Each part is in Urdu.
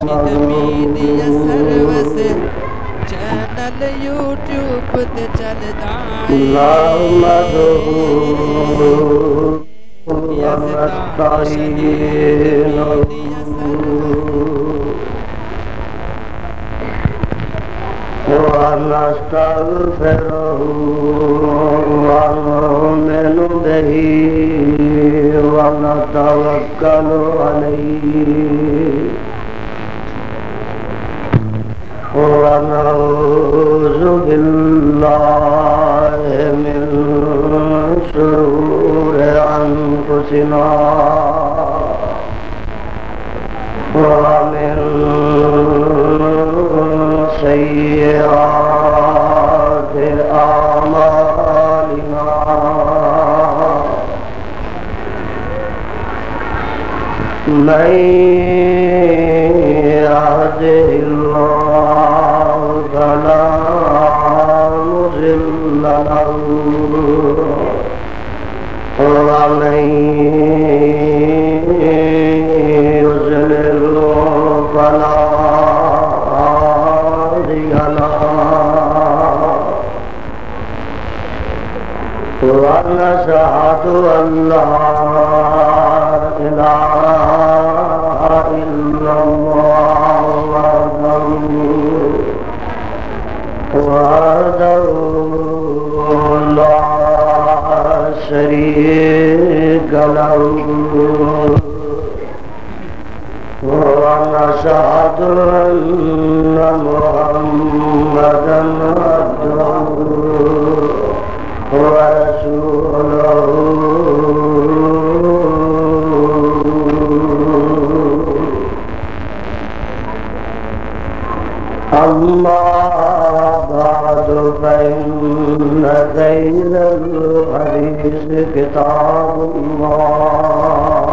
میڈیا سروس چینل یوٹیوب تے چلدا اے ونستغفره ونؤمن به ونتوكل عليه ونعوذ بالله من شرور أنفسنا ومن سيئات أعمالنا من يهده الله فلا مضل له ومن يضلل فلا هادي له ونشهد أن لا إله إلا الله وحده لا شريك له ونشهد أن محمدا عبده ورسوله أما بعد فإن خير الحديث كتاب الله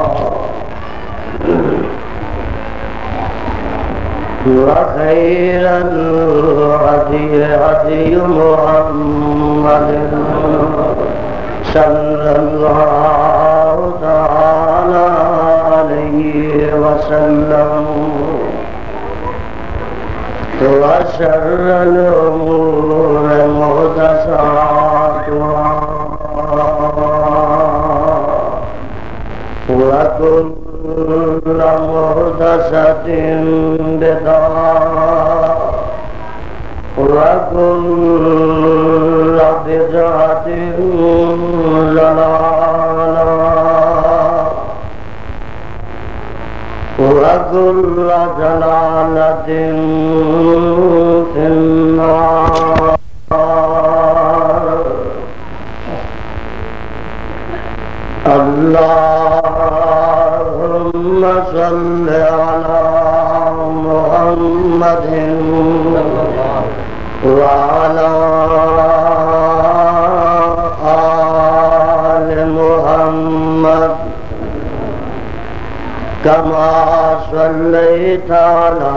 وخير الهدي هدي محمد صلى الله تعالى عليه وسلم وشر الأمور محدثاتها وكل محدثة بدعة وكل بدعة ضلالة وكل ضلالة في النار اللهم صل على محمد وعلى آل محمد كما صليت على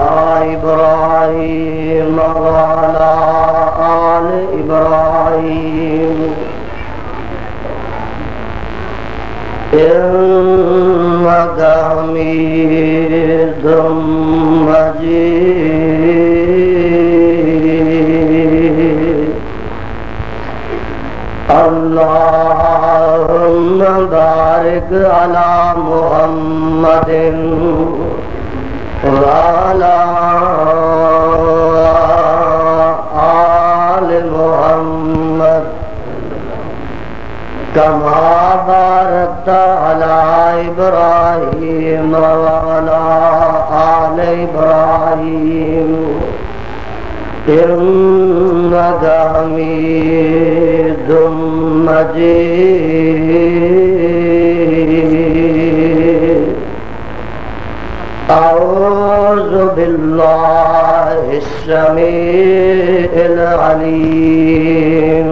إبراهيم وعلى آل إبراهيم إنك حميد مجيد اللهم بارك على محمد وعلى آل محمد كما باركت على إبراهيم وعلى آل إبراهيم إنك حميد مجيد أعوذ بالله السميع العليم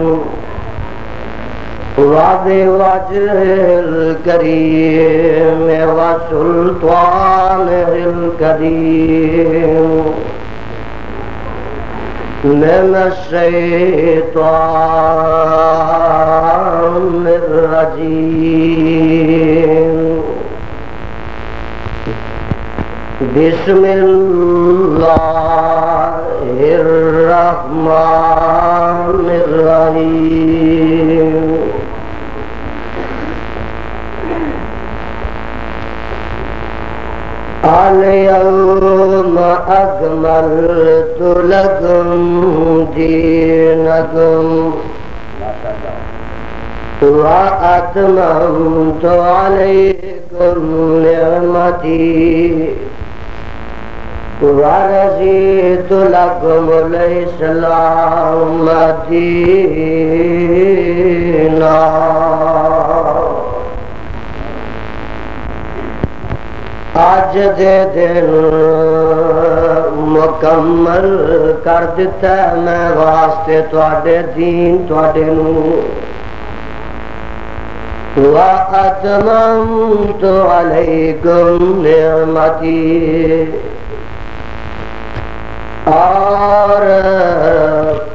وبوجهه الكريم وسلطانه القديم من الشيطان الرجيم بسم اللہ الرحمن الرحیم اليوم أكملت لكم دينكم وأتممت عليكم نعمتي ورضيت لكم الإسلام دينا. آج دے دن مکمل کر دیتا ہے میں واسطے تواڈے دین تواڈے نوں. وَأَتْمَمْتُ عَلَيْكُمْ نِعْمَتِي اور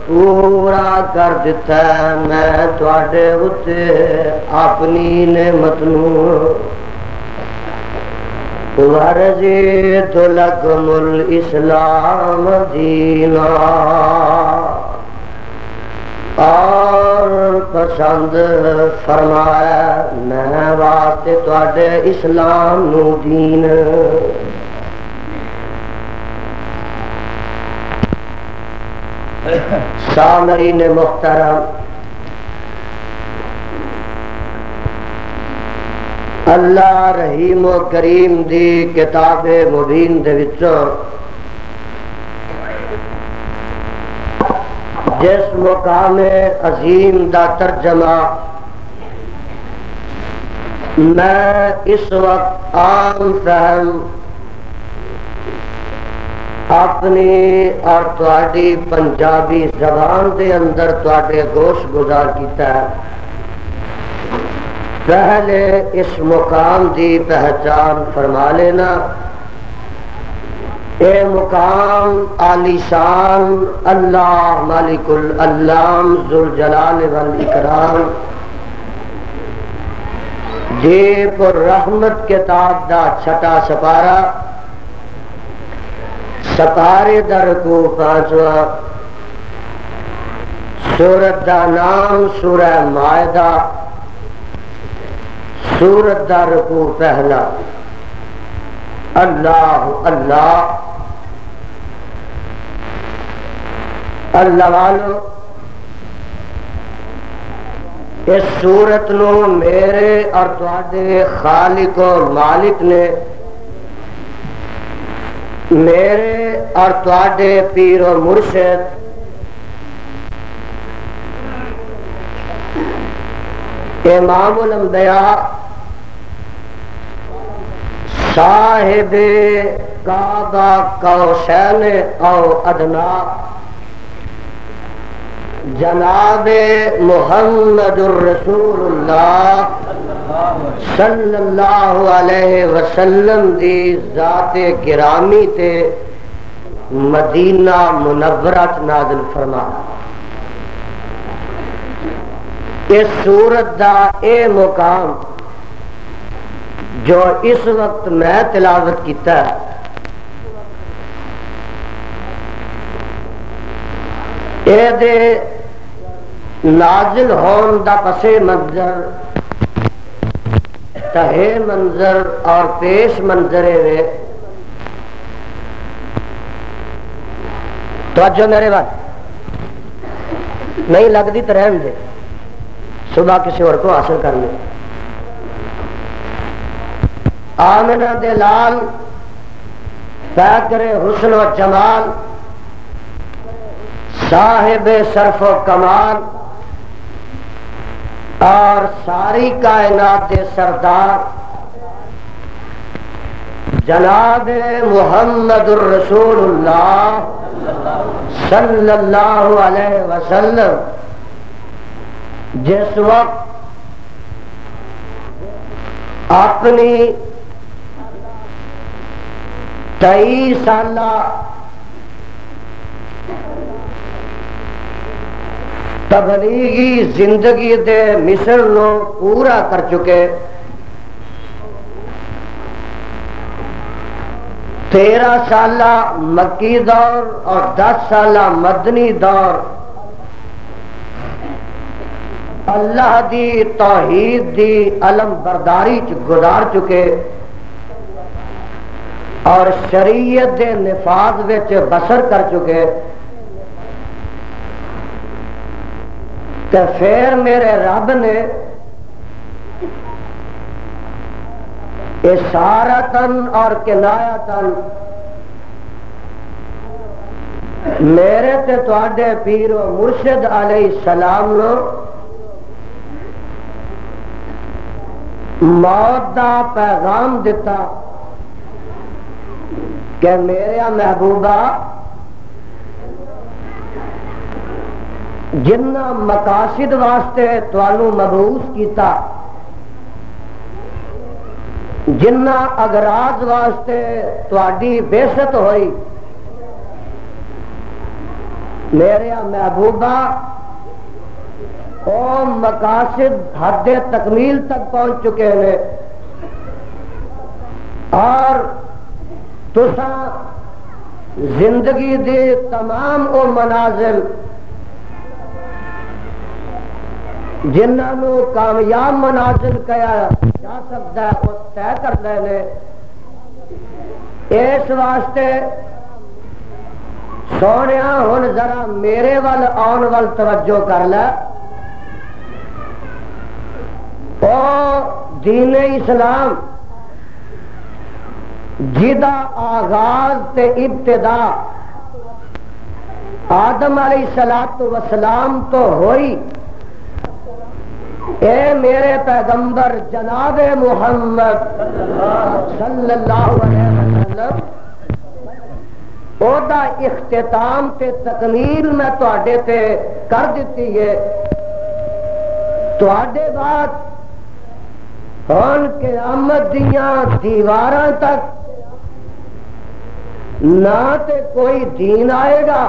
پورا کر دیتا ہے میں تواڈے اُتے اپنی نعمت نوں. وَرَضِيتُ لَكُمُ الْإِسْلَامَ دِينًا اور پسند فرمایا میں واسطے تواڈے اسلام نو دین. سامعین محترم، اللہ رحیم و کریم دی کتاب مبین دے وچوں جس مقام عظیم دا ترجمہ میں اس وقت عام فہم اپنی اور تواڈی پنجابی زبان دے اندر تواڈے گوش گزار کیتا ہے. پہلے اس مقام دی پہچان فرما لینا. اے مقام عالی شان اللہ مالک العلام ذوالجلال والاکرام جی پر رحمت کتاب دا چھٹا سپارہ سپارے دا رکوع 5واں. سورت دا نام سورہ مائدہ. سورت دا رکوع پہلا. اللہ اللہ اللہ والو اس سورت نو میرے اور تواڈے خالق و مالک نے میرے اور تواڈے پیر و مرشد امام الانبیاء صاحب کعبہ قوسین او ادنا جناب محمد الرسول اللہ صلی اللہ علیہ وسلم دی ذات گرامی تے مدینہ منورہ نازل فرما. اس سورت دا اے مقام جو اس وقت میں تلاوت کیتا ہے اے دے نازل ہون دا پس منظر تہے منظر اور پیش منظرے میں توجہ میرے بات نہیں لگتی تو رہن دے، صبح کسی اور کو حاصل کرنے. آمنہ دے لال پیکر حسن و جمال صاحب صرف و کمال اور ساری کائنات دے سردار جناب محمد الرسول اللہ صلی اللہ علیہ وسلم جس وقت اپنی 23 سالہ تبلیغی زندگی دے مشن نو پورا کر چکے 13 سالہ مکی دور اور 10 سالہ مدنی دور اللہ دی توحید دی علم برداری گزار چکے اور شریعت دے نفاذ وچ بسر کر چکے، تے پھر میرے رب نے اشارتاً اور کنایتاً میرے تے تواڈے پیر و مرشد علیہ السلام نو موت دا پیغام دیتا کہ میرے محبوبہ جنہ مقاصد واسطے توانوں مبعوث کیتا، جنہ اغراض واسطے تواڈی بعثت ہوئی، میرے محبوبہ او مقاصد حد تکمیل تک پہنچ چکے ہیں، اور تساں زندگی دے تمام او منازل جنہاں نو کامیاب منازل کہا جا سکتا ہے وہ طے کر لے، اس واسطے سونیا ہن ذرا میرے ول آن وال توجہ کر لے۔ او دین اسلام جدا آغاز تے ابتدا آدم علیہ السلام تو ہوئی، اے میرے پیغمبر جناب محمد صلی اللہ علیہ وسلم، او دا اختتام تے تکمیل میں تواڈے تے کر دیتی ہے۔ تواڈے بعد ہن قیامت دیاں دیواراں تک نہ تے کوئی دین آئے گا،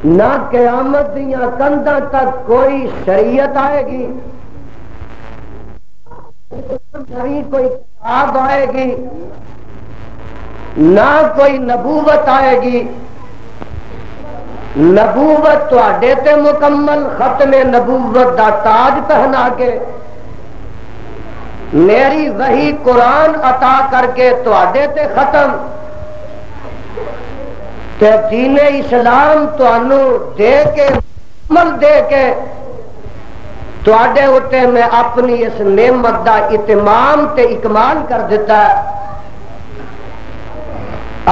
نہ قیامت دیاں کندھاں تک کوئی شریعت آئے گی، کوئی کتاب آئے گی، نہ کوئی نبوت آئے گی۔ نبوت تواڈے تے مکمل ختم نبوت دا تاج پہنا کے میری وحی قرآن عطا کر کے تواڈے تے ختم، تے دین اسلام تانوں دے کے عمل دے کے تواڈے اتے میں اپنی اس نعمت دا اتمام تے اکمال کر دیتا ہے۔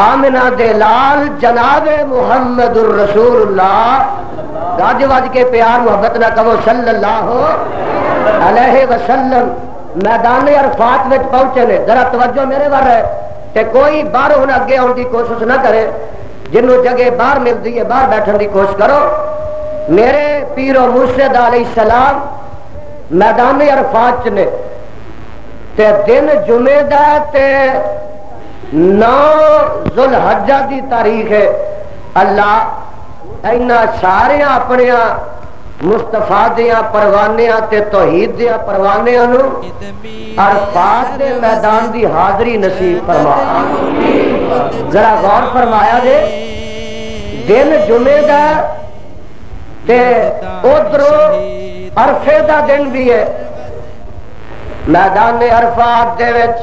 آمنہ دے لال جناب محمد الرسول اللہ، گاج واج کے پیار محبت نہ کہو صلی اللہ علیہ وسلم، میدان عرفات میں پہنچے نے، ذرا توجہ میرے بار ہے کہ کوئی باہر ہونا اگے ہونے کی کوشش نہ کرے، جنہوں جگہ باہر ملتی ہے باہر بیٹھنے کی کوشش کرو۔ میرے پیر و مرشد علیہ السلام میدان عرفات نے تے دن جمعہ دا تے 9 ذوالحجہ دی تاریخ ہے۔ اللہ اینا سارے اپنے مصطفیٰ دیاں پروانیاں تے توحید دیاں پروانیاں نو عرفات دے میدان دی حاضری نصیب فرما۔ ذرا غور فرمایا جے، دن جمعے دا تے ادھرو عرفے دا دن بھی ہے۔ میدان عرفات دے وچ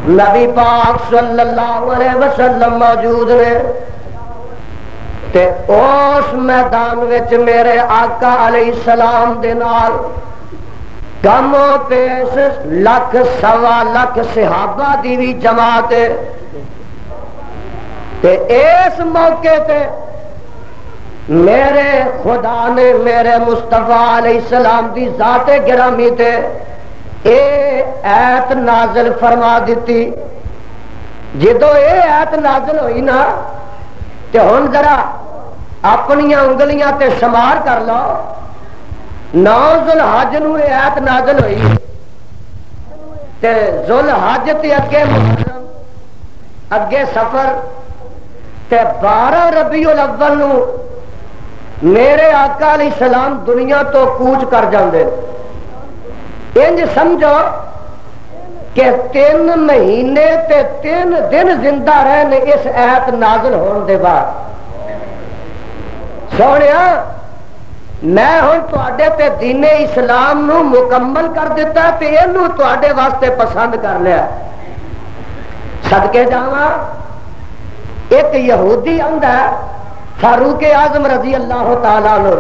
نبی پاک صلی اللہ علیہ وسلم موجود نے، تے اس میدان وچ میرے آقا علیہ السلام دے نال کم و پیش 1,00,000 صحابہ دی بھی جماعت ہے۔ تے اس موقع تے میرے خدا نے میرے مصطفیٰ علیہ السلام دی ذات گرامی تے اے ایت نازل فرما دیتی۔ جدو اے ایت نازل ہوئی نا تے ہن ذرا اپنی انگلیاں تے شمار کر لو، 9 ذوالحج نو اے ایت نازل ہوئی تے ذوالحج تے اگے محرم اگے سفر تے 12 ربیع الاول نو میرے آقا علیہ السلام دنیا تو کوچ کر جاندے۔ انج سمجھو کہ 3 مہینے تے 3 دن زندہ رہنے اس آیت نازل ہونے دے بعد سونیا میں ہوں تواڈے تے دین اسلام نو مکمل کر دیتا تے اینو تواڈے واسطے پسند کر لیا صدقے جاواں ایک یہودی آندا فاروق اعظم رضی اللہ تعالی عنہ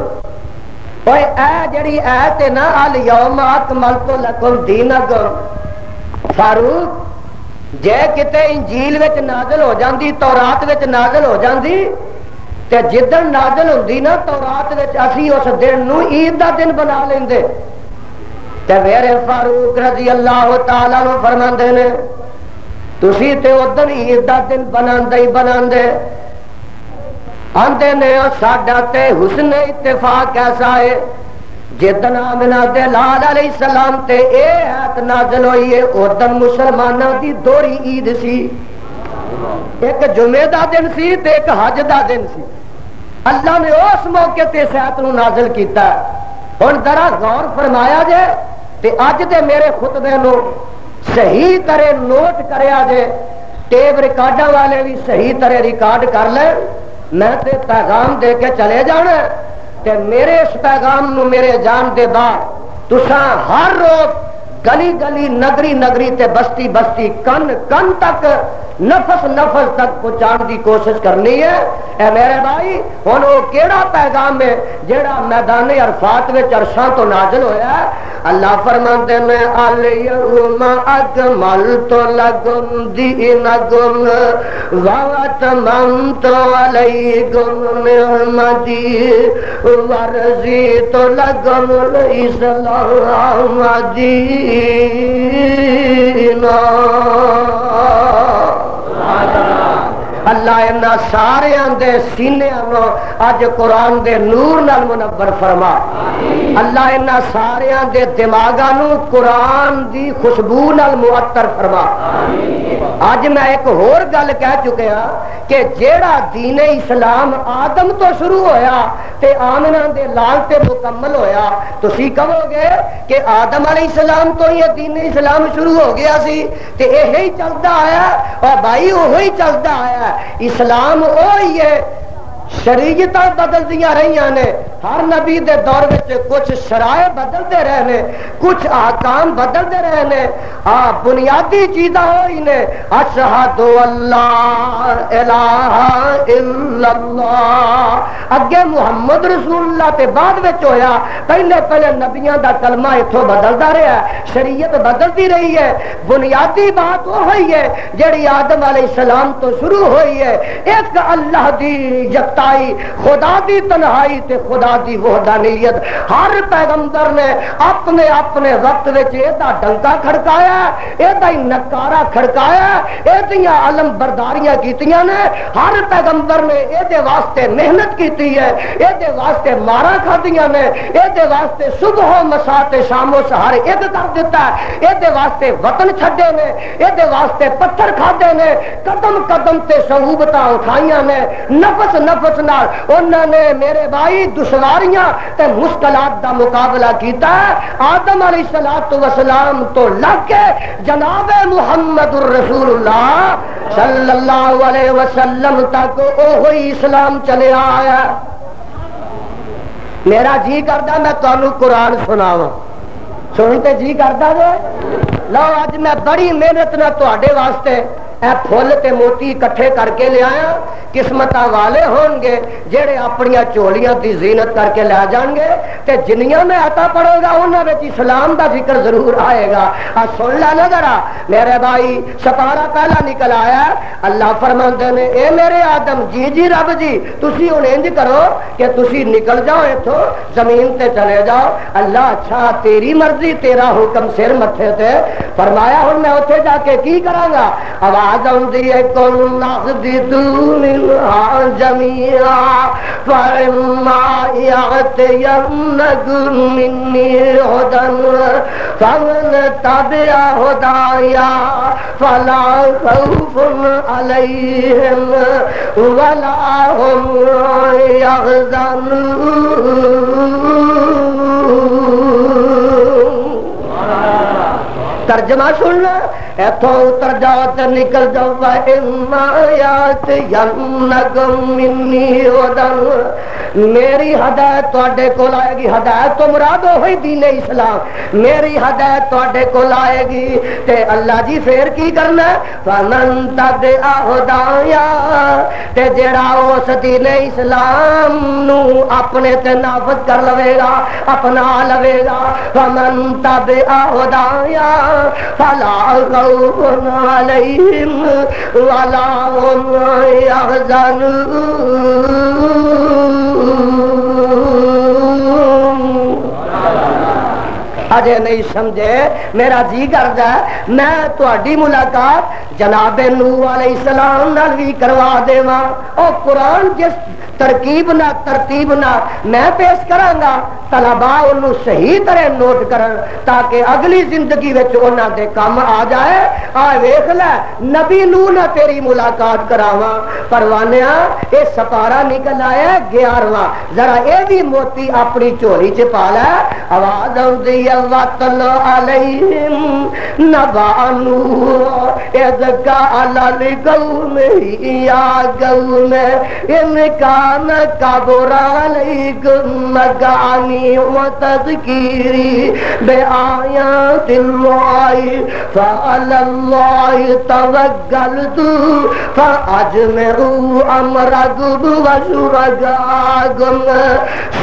اوے اے جڑی ایت ہے نا الیوم اکملت لکم دینکم فاروق جے کتے انجیل وچ نازل ہو جاندی تورات وچ نازل ہو جاندی تے جدن نازل ہوندی نا تورات وچ اسی اس دن نو عید دا دن بنا لیندے تے میرے فاروق رضی اللہ تعالی عنہ فرماندے نے تسی تے ادن عید دا دن بناندے آندے نے ساڈا تے حسن اتفاق ایسا ہے جدن آمنہ دے لال علیہ السلام تے اے آیت نازل ہوئی ہے ادن مسلمانہ دی دوری عید سی ایک جمعہ دا دن سی تے ایک حج دا دن سی اللہ نے اس موقع تے اس آیت نو نازل کیتا ہے ہن ذرا غور فرمایا جے تے اج دے میرے خطبے نو صحیح طرح نوٹ کریا جے ٹیپ ریکارڈاں والے بھی صحیح طرح ریکارڈ کر لیں میں تے پیغام دے کے چلے جانا تے میرے اس پیغام نو میرے جان دے بعد تساں ہر روز گلی گلی نگری نگری تے بستی بستی کن کن تک نفس نفس تک پہنچان دی کوشش کرنی ہے اے میرے بھائی ہن او کیڑا پیغام ہے جیڑا میدان عرفات وچ عرشاں تو نازل ہویا ہے اللہ فرماندے نے الیوم اکملت لکم دینکم واتممت علیکم نعمتی ورضیت لکم الاسلام دینا اللہ انہاں سارے دے سینیاں نو اج قرآن دے نور نال منور فرما اللہ انہاں سارے دے دماغاں نو قرآن دی خوشبو نال معطر فرما اج میں ایک اور گل کہہ چکیا کہ جیڑا دین اسلام آدم تو شروع ہویا تے آمنہ دے لال تے مکمل ہویا تسی کہو گے کہ آدم علیہ السلام تو یہ دین اسلام شروع ہو گیا سی تے یہی چلتا آیا اور بھائی وہی چلتا آیا اسلام وہی ہے شریعت بدل دیا رہی نے ہر نبی دے دور وچ کچھ شرائع بدلتے رہے نے کچھ احکام بدلتے رہے نے بنیادی چیزاں ہوئی نے اشہد اللہ الہ الا اللہ اگے محمد رسول اللہ تے بعد وچ ہویا پہلے نبیاں دا کلمہ اتھوں بدلدا رہا ہے شریعت بدلتی رہی ہے بنیادی بات وہ ہوئی ہے جڑی آدم علیہ السلام تو شروع ہوئی ہے ایک اللہ دی یکتائی خدا دی تنہائی تے خدا دی وحدانیت ہر پیغمبر نے اپنے اپنے وقت وچ ایدا ڈنکا کھڑکایا ایدا ہی نکارا کھڑکایا ایدیاں علم برداریاں کیتیاں نے ہر پیغمبر نے ایدے واسطے محنت کیتی ہے ایدے واسطے مارا کھادیاں نے ایدے واسطے صبح و مساء تے شام و سحر ایک کر دیتا ہے ایدے واسطے وطن چھڈے نے ایدے واسطے پتھر کھادے نے قدم قدم تے صعوبتاں اٹھائیاں نے نفس نفس نال انہوں نے میرے بھائی دشواریاں تے مشکلات دا مقابلہ کیتا ہے آدم علیہ السلام تو لگ کے جناب محمد الرسول اللہ صلی اللہ علیہ وسلم تک وہی اسلام چلے آیا میرا جی کردا میں تانوں قرآن سناواں سنتے جی کردا جے لو اج میں بڑی محنت نال تواڈے واسطے اے پھول تے موتی اکٹھے کر کے لے آیا قسمتاں والے ہون گے جڑے اپنیاں چولیاں دی زینت کر کے لے جان گے تے جنیاں میں عطا پڑے گا انہاں وچ اسلام دا ذکر ضرور آئے گا سن لا نہ ذرا میرے بھائی ستارہ پہلا نکل آیا اللہ فرماندے نے اے میرے آدم جی جی رب جی تسی ہن انج کرو کہ تسی نکل جاؤ ایتھوں زمین تے چلے جاؤ اللہ اچھا تیری مرضی تیرا حکم سر متھے تے فرمایا ہن میں اوتھے جا کے کی کراں گا آواز آندی ہے کل نخذدو منہا جمیعا فَإِمَّا يَأْتِيَنَّكُم مِّنِّي هُدًى فَمَن تَبِعَ هُدَايَا فَلَا خَوْفٌ عَلَيْهِمْ وَلَا هُمْ يَحْزَنُونَ ترجمہ سننا ایتھوں اتر جاؤ تے نکل جاؤ وَإِمَّا يَأْتِيَنَّكُم مِّنِّي هُدًى میری ہدایت تواڈے کول آئے گی. ہدایت تو مراد ہوئی دین اسلام. میری ہدایت تواڈے کول آئے گی تے اللہ جی پھر کی کرنا فَمَن تَبِعَ هُدَايَا تے جڑا اس دین اسلام نو اپنے تے نافذ کر لوے گا اپنا لوے گا فَمَن تَبِعَ هُدَايَا فَلَا خَوْفٌ عَلَيْهِمْ وَلَا هُمْ يَحْزَنُونَ. اجے نہیں سمجھے میرا جی کردا ہے میں تہاڈی ملاقات جناب نوح علیہ السلام نال بھی کروا دیواں. او قرآن جس ترکیب نہ ترتیب نہ میں پیش کراں گا طلباء انہوں صحیح طرح نوٹ کرن تاکہ اگلی زندگی وچ انہاں دے کام آ جائے. آ ویکھ لے نبی نوح نہ تیری ملاقات کراواں پروانیاں اے سپارہ نکل آیا 11واں. ذرا اے بھی موتی اپنی چولی چ پا لے. آواز آندی ہے وَاتْلُ عَلَيْهِمْ نَبَأَ نُوحٍ إِذْ قَالَ لِقَوْمِهِ يَا قَوْمِ إِنْ كَانَ كَبُرَ عَلَيْكُمْ مَقَامِي وَتَذْكِيرِي بِآيَاتِ اللَّهِ فَعَلَى اللَّهِ تَوَكَّلْتُ فَأَجْمِعُوا أَمْرَكُمْ وَشُرَكَاءَكُمْ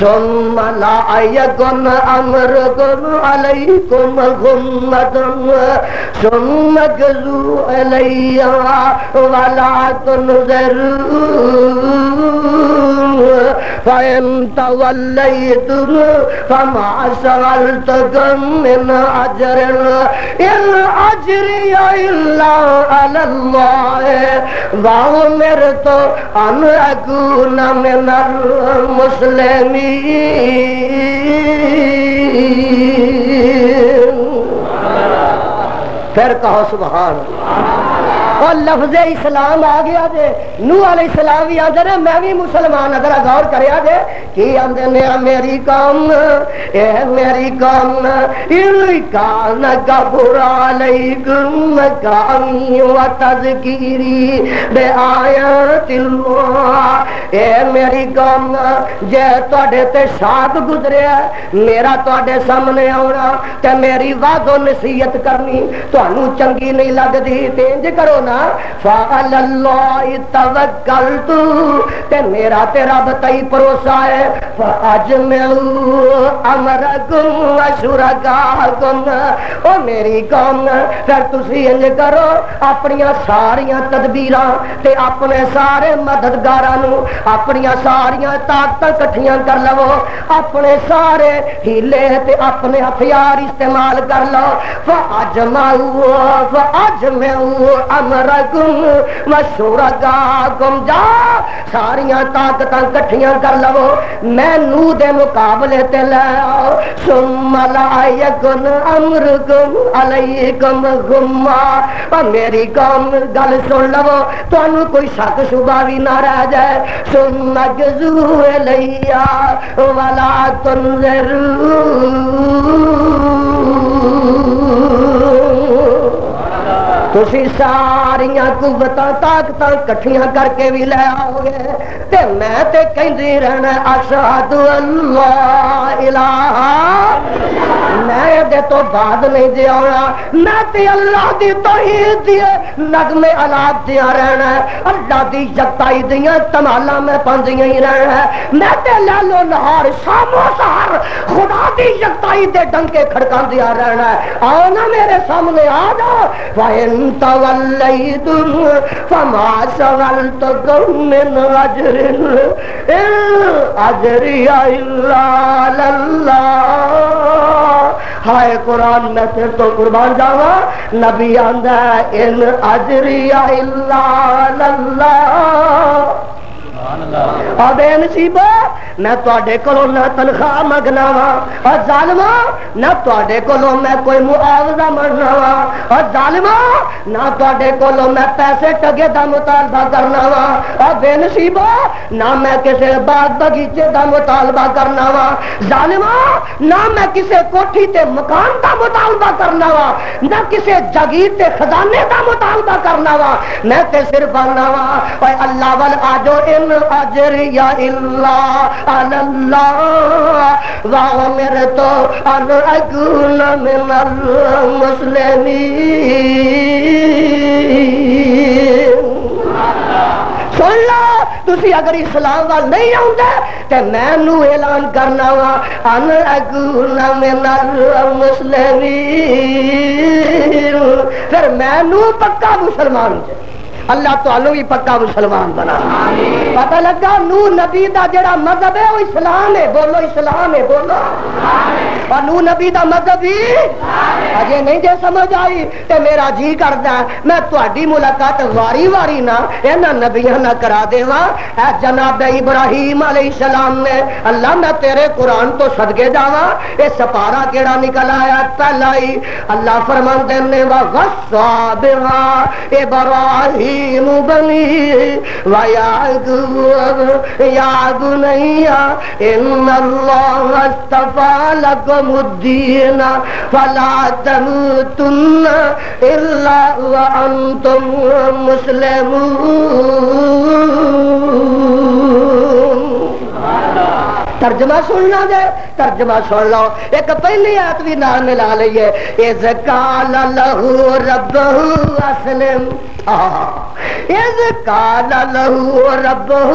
ثُمَّ لَا يَكُنْ أَمْرُكُمْ عَلَيْكُمْ غُمَّةً ثُمَّ اقْضُوا إِلَيَّ وَلَا تُنظِرُونِ فَإِن تَوَلَّيْتُمْ فَمَا سَأَلْتُكُم مِّنْ أَجْرٍ إِنْ أَجْرِيَ إِلَّا عَلَى اللَّهِ وَأُمِرْتُ أَنْ أَكُونَ مِنَ الْمُسْلِمِينَ. پھر کہو سبحان اللہ. اور لفظ اسلام آ گیا جے. نوح علیہ السلام بھی آندے نے میں بھی مسلمان اگر غور کریا جے کی آندے نے میری قوم اے میری قوم ان کان کبر علیکم مقامی و تذکیری بآیات اللہ. اے میری قوم جے تواڈے تے شاق گزریا میرا تواڈے سامنے آنا تے میری وعظ و نصیحت کرنی تانوں چنگی نہیں لگدی تے انج کرو نا فعلی اللہ توکلت تے میرا تے رب تے بھروسہ ہے فاجمعوا امرکم وشرکاءکم. او میری قوم پھر تسی انج کرو اپنی ساریاں تدبیراں تے اپنے سارے مددگاراں نو اپنی ساریاں طاقتاں کٹھیاں کر لو اپنے سارے ہیلے تے اپنے ہتھیار استعمال کر لو فاجمعوا امرکم وشرکاءکم. جا ساریاں طاقتاں کٹھیاں کر لو میں نوح دے مقابلے تے لے آؤ ثم لا یکن امرکم علیکم غمہ. میری قوم گل سن لو تانوں کوئی شک شبہ بھی نہ رہ جائے ثم اقضوا الی ولا تنظرون. تسی ساریاں قوتاں طاقتاں کٹھیاں کر کے بھی لے آؤ گے تے میں تے کہندی رہنا اشہد اللہ الہ میں دے تو بعد نہیں دے آنا میں تے اللہ دی توحید دی نغمے آلات دیا رہنا ہے اللہ دی یکتائی دیاں تمالاں میں پنجیاں ہی رہنا ہے میں تے لیلو نہار شام و سحر خدا دی یکتائی دے ڈنکے کھڑکاں دیا رہنا ہے. آؤ نا میرے سامنے آ جاؤ وَإِن تَوَلَّيْتُمْ فَمَا سَأَلْتُكُم مِّنْ أَجْرٍ إِنْ أَجْرِيَ إِلَّا عَلَى اللَّهِ. ہائے قرآن میں پھر تو قربان جاوا نبی آندا ہے ان اجریہ الا اللہ. اب نصیبہ میں تواڈے کولوں نہ تنخواہ منگنا وا اور ظالما نہ تواڈے کولوں میں کوئی معاوضہ منگنا وا اور ظالما نہ تواڈے کولوں میں پیسے ٹگے دا مطالبہ کرنا وا اور بے نصیبا نہ میں کسے باغ بغیچے دا مطالبہ کرنا وا ظالما نہ میں کسے کوٹھی تے مکان دا مطالبہ کرنا وا نہ کسے جاگیر تے خزانے دا مطالبہ کرنا وا میں تے صرف آنا وا اے اللہ وال آجو ان اجری اللہ اللہ واہ میرے تو ان اکون من المسلمین سن لو تسی اگر اسلام وال نہیں آؤندے تے میں نو اعلان کرنا وا ان اکون من المسلمین پھر میں نو پکا مسلمان ہوں اللہ تعالی بھی پکا مسلمان بنا پتہ لگا نو نبی دا جڑا مذہب ہے وہ اسلام ہے بولو اسلام ہے بولو اور نو نبی دا مذہب ہی اجے نہیں جے سمجھ آئی تے میرا جی کردا ہے میں تہاڈی ملاقات واری واری نہ انہاں نبیاں نہ کرا دیواں اے جناب ابراہیم علیہ السلام نے اللہ میں تیرے قرآن تو صدقے جاواں اے سپارہ کیڑا نکل آیا پہلا ہی اللہ فرماندے نے وغصا بها ابراہیم بنی ویعقوب یا بنی ان اللہ اصطفى لكم الدین فلا تموتن الا وانتم مسلمون ترجمہ سننا دے ترجمہ سن لو ایک پہلی آیت بھی نال ملا لئیے اذ قال له ربه اسلم اذ قال له ربه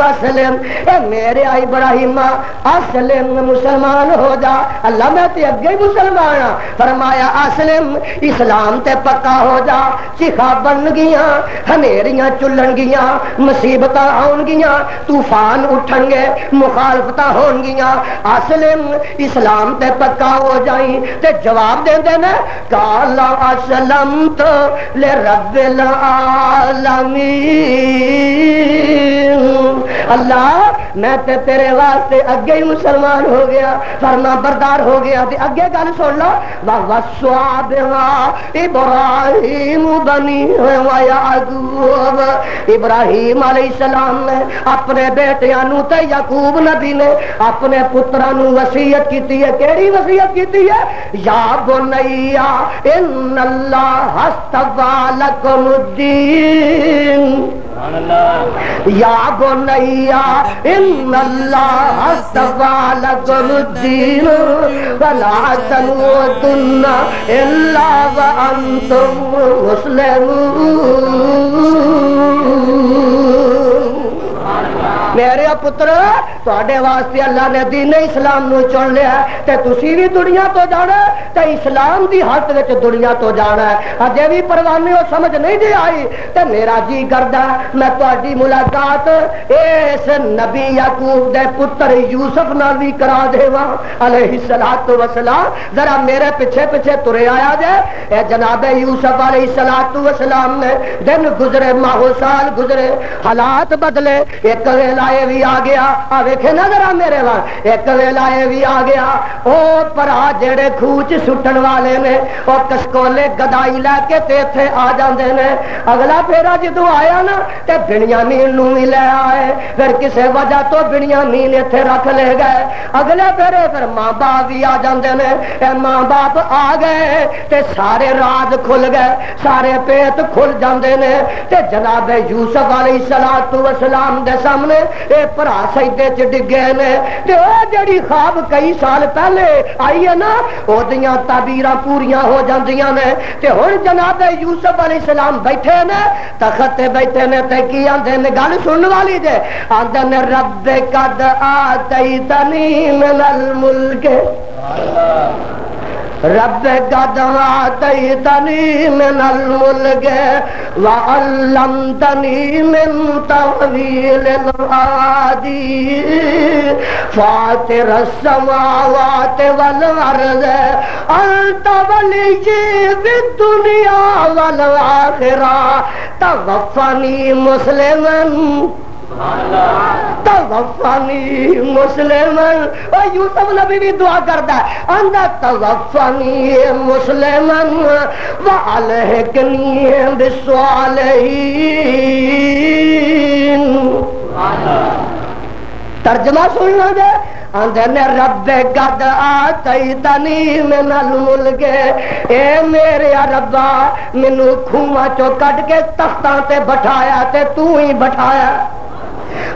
اسلم اے میرے ابراہیم اسلم مسلمان ہو جا اللہ میں تے اگے مسلمان ہاں فرمایا اسلم اسلام تے پکا ہو جا چیخا بن گیاں ہنیریاں چلن گیاں مصیبتاں آن گیاں طوفان اٹھن گے مخالفتاں ہون گیاں اسلم اسلام تے پکا ہو جائیں تے جواب دے دے نا قال اسلمت لرب العالمین اللہ میں تے تیرے واسطے اگے ہی مسلمان ہو گیا فرما بردار ہو گیا تے اگے گل سن لو وَوَصَّى بِهَا ابراہیم بنی ویعقوب ابراہیم علیہ السلام نے اپنے بیٹیاں نو تے یعقوب نبی نے اپنے پتراں نو وصیت کیتی ہے کیڑی وصیت کیتی ہے یا بنیا ان اللہ اصطفى لكم الدین یا بنیا ان اللہ اصطفى لكم الدین فلا تموتن الا وانتم مسلمون میرے پتر تواڈے واسطے اللہ نے دین اسلام نو چن لیا تے تسی بھی دنیا تو جانا تے اسلام دی حالت وچ دنیا تو جانا ہے اجے بھی پروانے ہو سمجھ نہیں دی آئی تے میرا جی کردا میں تواڈی ملاقات اس نبی یعقوب دے پتر یوسف نال بھی کرا دیواں علیہ الصلوۃ والسلام ذرا میرے پیچھے پیچھے ترے آیا جے اے جناب یوسف علیہ الصلوۃ والسلام نے دن گزرے ماہ سال گزرے حالات بدلے ایک ویلا یہ بھی آ گیا ویکھے نا ذرا میرے وال ایک ویلا یہ بھی آ گیا او پرا جڑے کھوچ سٹن والے نے او کسکولے گدائی لے کے تے ایتھے آ جاندے نے اگلا پھیرا جدوں آیا نا تے بنیامین نو بھی لے آئے پھر کسے وجہ تو بنیامین ایتھے رکھ لے گئے اگلے پھیرے پھر ماں باپ بھی آ جاندے نے اے ماں باپ آ گئے تے سارے راز کھل گئے سارے پیت کھل جاندے نے تے جناب یوسف علیہ الصلوۃ والسلام دے سامنے اے پرا سجدے چ ڈگے نے تے او جڑی خواب کئی سال پہلے آئی ہے نا او دیاں تعبیراں پوریاں ہو جاندیاں نے تے ہن جناب یوسف علیہ السلام بیٹھے نے تخت تے بیٹھے نے تے کی آندے نے گل سنن والی جے آندے نے رب قد آتیتنی من الملک رب قد آتیتنی من الملک وعلمتنی من تأویل الأحادیث فاطر السماوات والارض انت ولی فی الدنیا والآخرہ توفنی مسلما توفانی مسلمن. یوسف نبی بھی دعا کرتا ہے اندر توفانی مسلمن والحقنی بالصالحین. ترجمہ سننا دے اندر رب قد آتیتنی من الملک. اے میرے ربا مینو کھواں چو کٹ کے تختاں تے بٹھایا تے تو ہی بٹھایا.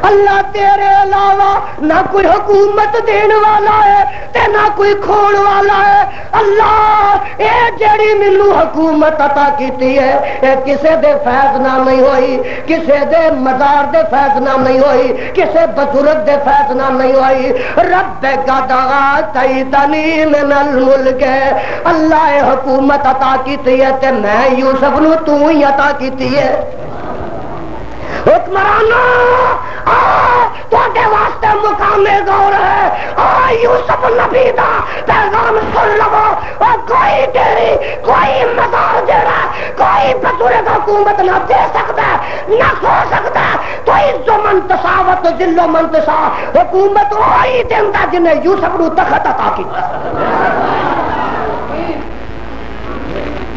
اللہ تیرے علاوہ نہ کوئی حکومت دین والا ہے تے نہ کوئی کھون والا ہے. اللہ اے جڑی مینوں حکومت عطا کیتی ہے اے کسے دے فیض نام نہیں ہوئی, کسے دے مزار دے فیض نام نہیں ہوئی, کسے بزرگ دے فیض نام نہیں ہوئی. رب قد آتیتنی من الملک. اللہ حکومت عطا کیتی ہے تے میں یوسف نو تو ہی عطا کیتی ہے. حکمرانوں تواڈے واسطے مقام غور ہے. یوسف نبی دا پیغام سن لو. کوئی ڈیری کوئی مزار جڑا کوئی بزرگ حکومت نہ دے سکتا نہ کھو سکتا. تو عزو منتصاوت ذلو منتصا حکومت وہی دیندا جنہیں یوسف نو تخت عطا کیتا.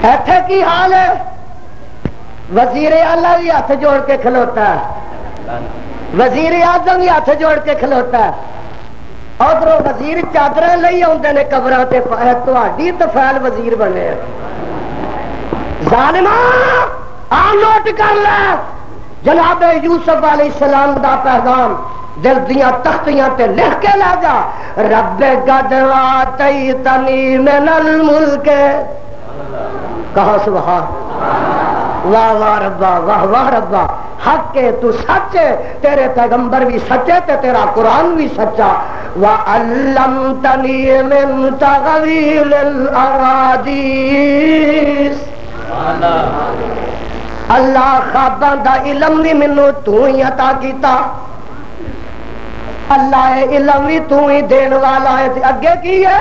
ایتھے کی حال ہے؟ وزیر اعلیٰ بھی ہاتھ جوڑ کے کھلوتا ہے, وزیر اعظم بھی ہاتھ جوڑ کے کھلوتا ہے. ادھر وزیر چادر لئی آتے نے قبراں تے تہاڈی طفیل وزیر بنے. ظالما آ نوٹ کر لے جناب یوسف علیہ السلام دا پیغام دل دیاں تختیاں تے لکھ کے لے جا. رب قد آتیتنی من الملک. کہا سبحان. واہ واہ ربا واہ واہ ربا. حق ہے تو سچ ہے, تیرے پیغمبر بھی سچے تے تیرا قرآن بھی سچا. وَعَلَّمْتَنِي مِن تَغْوِيلِ الْأَحَادِيثِ. اللہ خواباں دا علم بھی مینوں تو ہی عطا کیتا. اللہ علم بھی تو ہی دین والا ہے. اگے کی ہے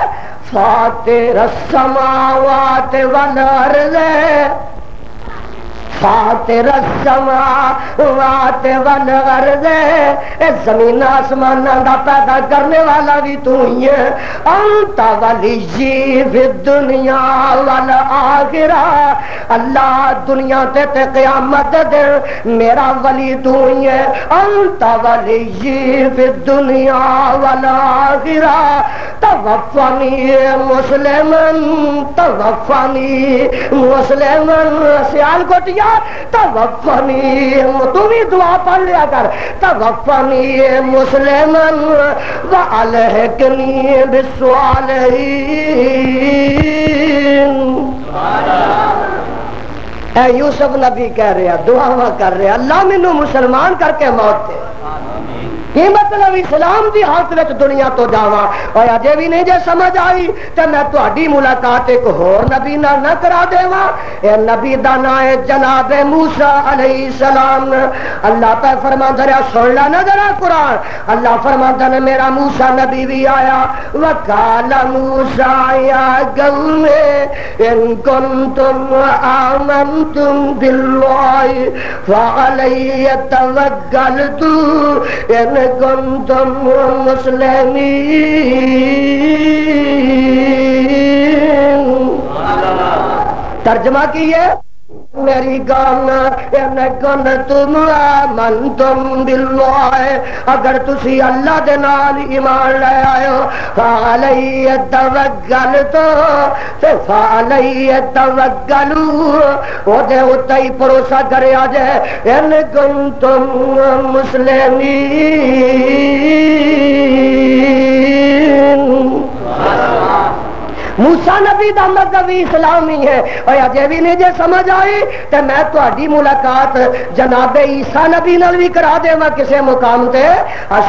فاطر السماوات والارض. فاطر السماوات والارض. زمین آسمان دا پیدا کرنے والا بھی تو ہی ہے. انت ولی فی الدنیا والآخرہ. اللہ دنیا تے قیامت دے میرا ولی تو ہی ہے. انت ولی فی الدنیا والآخرہ. توفنی مسلمن توفنی مسلمن. سیال کوٹیا توفنی تو بھی دعا پڑھ لیا کر. توفنی مسلمن والحقنی بالصالحین. اے یوسف نبی کہہ رہا دعا کر رہا اللہ مینوں مسلمان کر کے موت دے. کی مطلب اسلام دی حالت وچ دنیا تو جاواں. اور اجے بھی نہیں جے سمجھ آئی تے میں تہاڈی ملاقات ایک ہور نبی نال نہ کرا دیواں. اے نبی دا نام ہے جناب موسیٰ علیہ السلام. اللہ تعالی فرماندا ہے سن لا نہ ذرا قرآن. اللہ فرماندا ہے میرا موسیٰ نبی بھی آیا. وقال موسیٰ یا قوم ان کنتم آمنتم باللہ فعلی توکلت ان کنتم مسلمین. ترجمہ کیے میری گان ان کنتم آمنتم باللہ. اگر تسی اللہ دے نال ایمان لے آئے ہو فعلی توکلت فعلی توکلوا. او دے اُتے ہی بھروسہ کریا جے ان کنتم مسلمین. موسیٰ نبی دا مذہب اسلامی ہے. اور اجے بھی نہیں جے سمجھ آئی تے میں تہاڈی ملاقات جناب عیسیٰ نبی نال بھی کرا دیواں کسے مقام تے.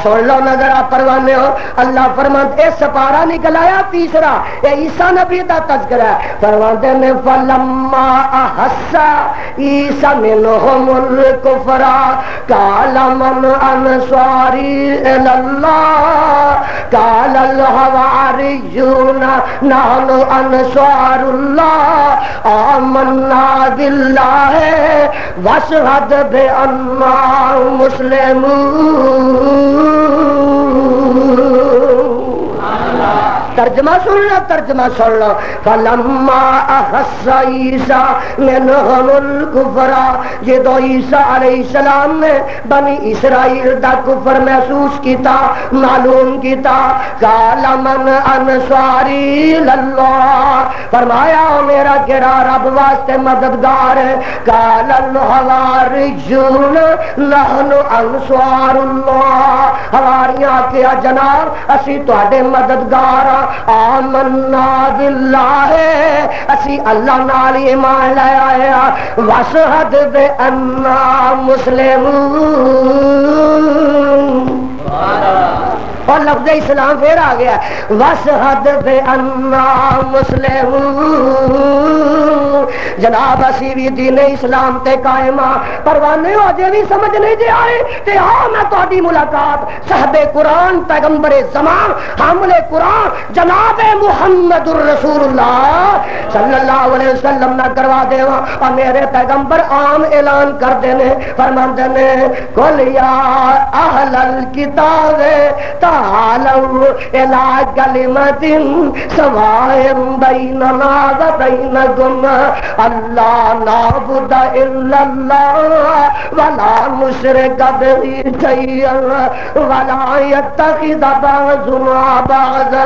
سن لو نظر آ پروانے ہو. اللہ فرماتے اے سپارہ نکل آیا تیسرا اے عیسیٰ نبی دا تذکرہ ہے. فرماتے نے فلما احس عیسیٰ منہم الکفر قال من انصاری الی اللہ قال الحواریون نحن انصار اللہ آمنا باللہ واشہد بأننا مسلمون۔ ترجمہ سن لو، ترجمہ سن لو۔ فلما احس عیسیٰ منہم الکفر، جدو عیسیٰ علیہ السلام نے بنی اسرائیل دا کفر محسوس کیتا، معلوم کیتا، قال من انصاری اللہ، فرمایا میرا گرا رب واسطے مددگار ہے، قال الحواریون نحن انصار اللہ، حواریاں کیا جناب اسی تواڈے مددگار، آمنا باللہ اسی اللہ نال ایمان لے آئے، واشہد بأننا مسلمون۔ اور لفظ اسلام پھر آ گیا، واشہد بأننا مسلمون۔ جناب اسی بھی دین اسلام تے قائم ہاں، پروانے ہو جے بھی سمجھ نہیں جے آئے تے ہاں میں تہاڈی ملاقات صاحب قرآن پیغمبر زمان حامل قرآن جناب محمد الرسول اللہ صلی اللہ علیہ وسلم نہ کروا دے، اور میرے پیغمبر عام اعلان کر دینے فرماندے نے، قل یا اہل الکتاب تعالوا الی کلمۃ سواء بیننا وبینکم الا نعبد الا اللہ ولا نشرک بہ شیئا ولا یتخذ بعضنا بعضا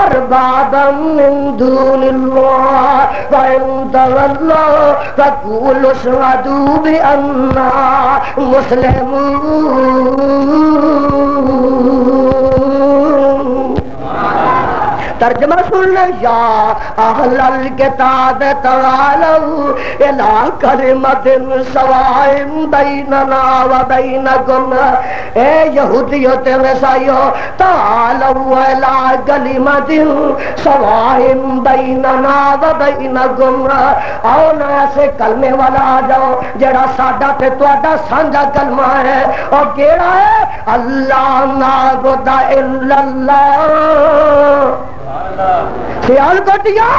اربابا من دون اللہ فإن تولوا فقولوا اشہدوا بأننا مسلمون۔ ترجمہ سن لے، یا اہل الکتاب تعالوا الی کلمۃ سواء بیننا وبینکم، اے یہودیوں تے عیسائیوں تعالوا الی کلمۃ سواء بیننا وبینکم، آؤ نا ایسے کلمے والا آ جاؤ جڑا ساڈا تے تہاڈا سانجھا کلمہ ہے، اور کیڑا ہے؟ اللہ نعبد الا اللہ، خیال کٹیا،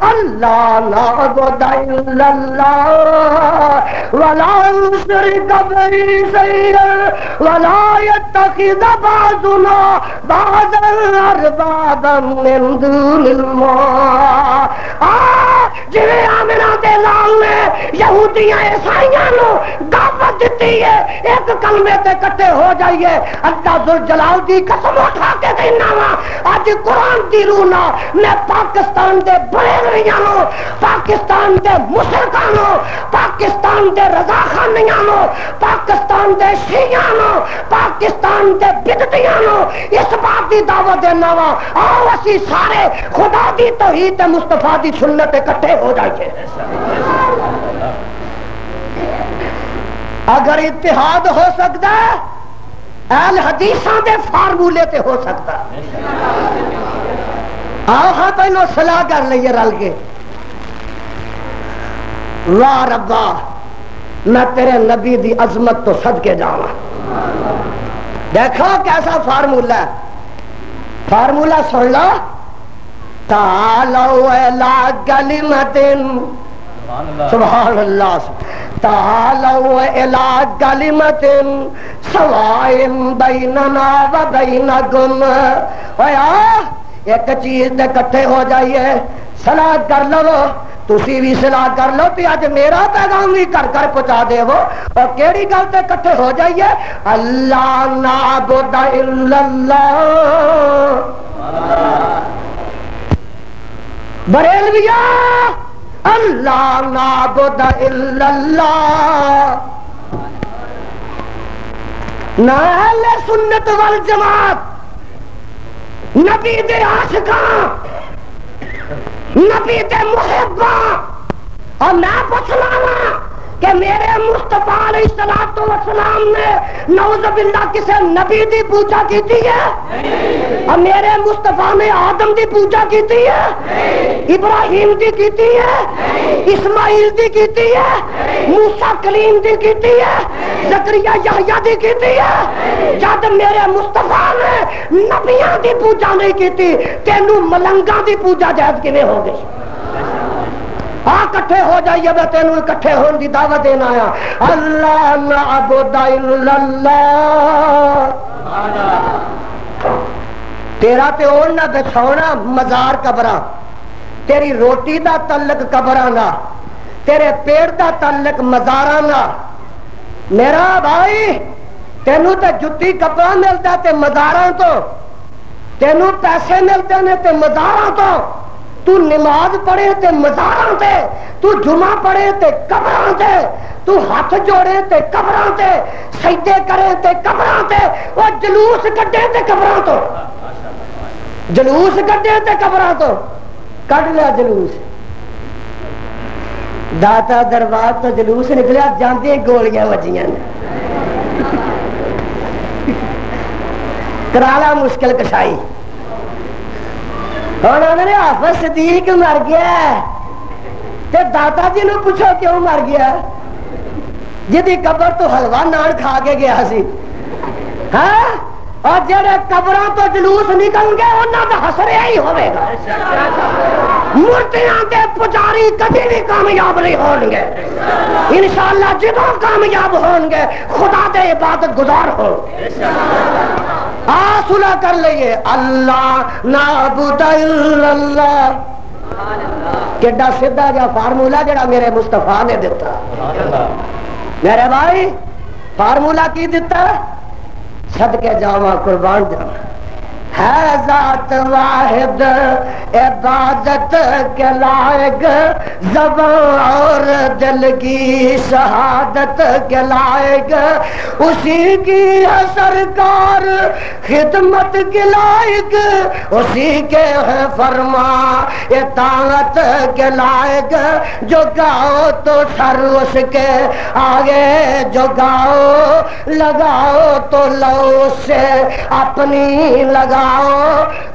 اللہ نعبد الا اللہ ولا نشرک بہ شیئا ولا یتخذ بعضنا بعضا اربابا من دون اللہ۔ جویں آمنہ دے لال نے یہودیاں عیسائیاں نو دعوت دیتی ہے ایک کلمے تے کٹھے ہو جائیے، اللہ ذوالجلال دی قسم اٹھا کے کہنا وا اج قرآن دی روح نال میں پاکستان دے بریلویاں نو، پاکستان دے مشرکاں نو، پاکستان دے رضاخانیاں نو، پاکستان دے شیعیاں نو، پاکستان دے بدعتیاں نو اس بات دی دعوت دینا وا، آؤ اسی سارے خدا دی توحید تے مصطفیٰ دی سنت اکٹھے ہو جائیے۔ اگر اتحاد ہو سکتا ہے اہل حدیثاں دے فارمولے تے ہو سکتا ہے۔ آؤ ہاں پہلو صلاح کر لئیے رل کے، واہ ربا میں تیرے نبی دی عظمت تو صدقے جاواں۔ دیکھو کیسا فارمولہ ہے، فارمولہ سن لو، تعالوا الی کلمۃ، سبحان اللہ، تعالوا الی کلمۃ سواء بیننا وبینکم، ایک چیز دے کٹھے ہو جائیے، صلاح کر لو، تسی بھی صلاح کر لو، تے اج میرا پیغام بھی کر کر پہنچا دے وہ، اور کیڑی گل تے کٹھے ہو جائیے، اللہ نعبد الا اللہ۔ بریلویا اللہ نعبد الا اللہ، نہ اہل سنت والجماعت، نبی دے عاشقاں، نبی دے محباں، اور میں پوچھنا وا کہ میرے مصطفیٰ علیہ السلام نے نعوذ باللہ کسے نبی دی پوجا کیتی ہے؟ اور میرے مصطفیٰ نے آدم دی پوجا کیتی ہے، ابراہیم دی کیتی ہے، اسماعیل دی کیتی ہے، موسیٰ کلیم دی کیتی ہے، زکریا یحییٰ دی کیتی ہے؟ جب میرے مصطفیٰ نے نبیاں دی پوجا نہیں کیتی، تینوں ملنگاں دی پوجا جائز کیویں ہو گئی؟ کٹھے ہو جائیے، میں تینوں اکٹھے ہونے کی دعوت دینا آیا۔ اللہ نعبد الا اللہ، تیرا تے اوڑنا بچھونا مزار قبراں، تیری روٹی دا تعلق قبراں نال، تیرے پیٹ دا تعلق مزاراں نال۔ میرا بھائی تینوں تے جتی کپڑا ملتا تے مزاراں تو، تینوں پیسے ملتے نے تے مزاراں تو، تو نماز پڑھے تے مزاراں تے، تو جمعہ پڑھے تے قبراں تے، تو ہاتھ جوڑے تے قبراں تے، سجدے کرے تے قبراں تے، وہ جلوس کڈے تے قبراں تو، جلوس کڈے تے قبراں تو، کڈ لیا جلوس۔ داتا دربار تو جلوس نکلیا، جاندے گولیاں وجیاں کرالا مشکل کشائی۔ انہوں نے حافظ صدیق مر گیا تے داتا جی نو پوچھو کیوں مر گیا؟ جدی قبر تو حلوہ نان کھا کے گیا سی، ہاں؟ اور جڑے قبراں تو جلوس نکل گئے انہاں دا حسر یہی ہوے گا۔ مورتیاں دے پجاری کبھی بھی کامیاب نہیں ہون گے، انشاءاللہ جدوں کامیاب ہون گے خدا دے عبادت گزار ہون گے۔ سنا کر لئیے، اللہ نعبد الا اللہ، کیڈا سیدھا جا فارمولا جڑا میرے مصطفیٰ نے دیتا۔ میرے بھائی فارمولا کی دیتا؟ صدقے جاواں قربان جاواں، ہے ذات واحد عبادت کے لائق، زبان اور دل کی شہادت کے لائق، اسی کی ہے سرکار خدمت کے لائق، اسی کے ہے فرما اطاعت کے لائق، جو گاؤ تو سر اس کے آگے، جو گاؤ لگاؤ تو لو سے اپنی لگاؤ،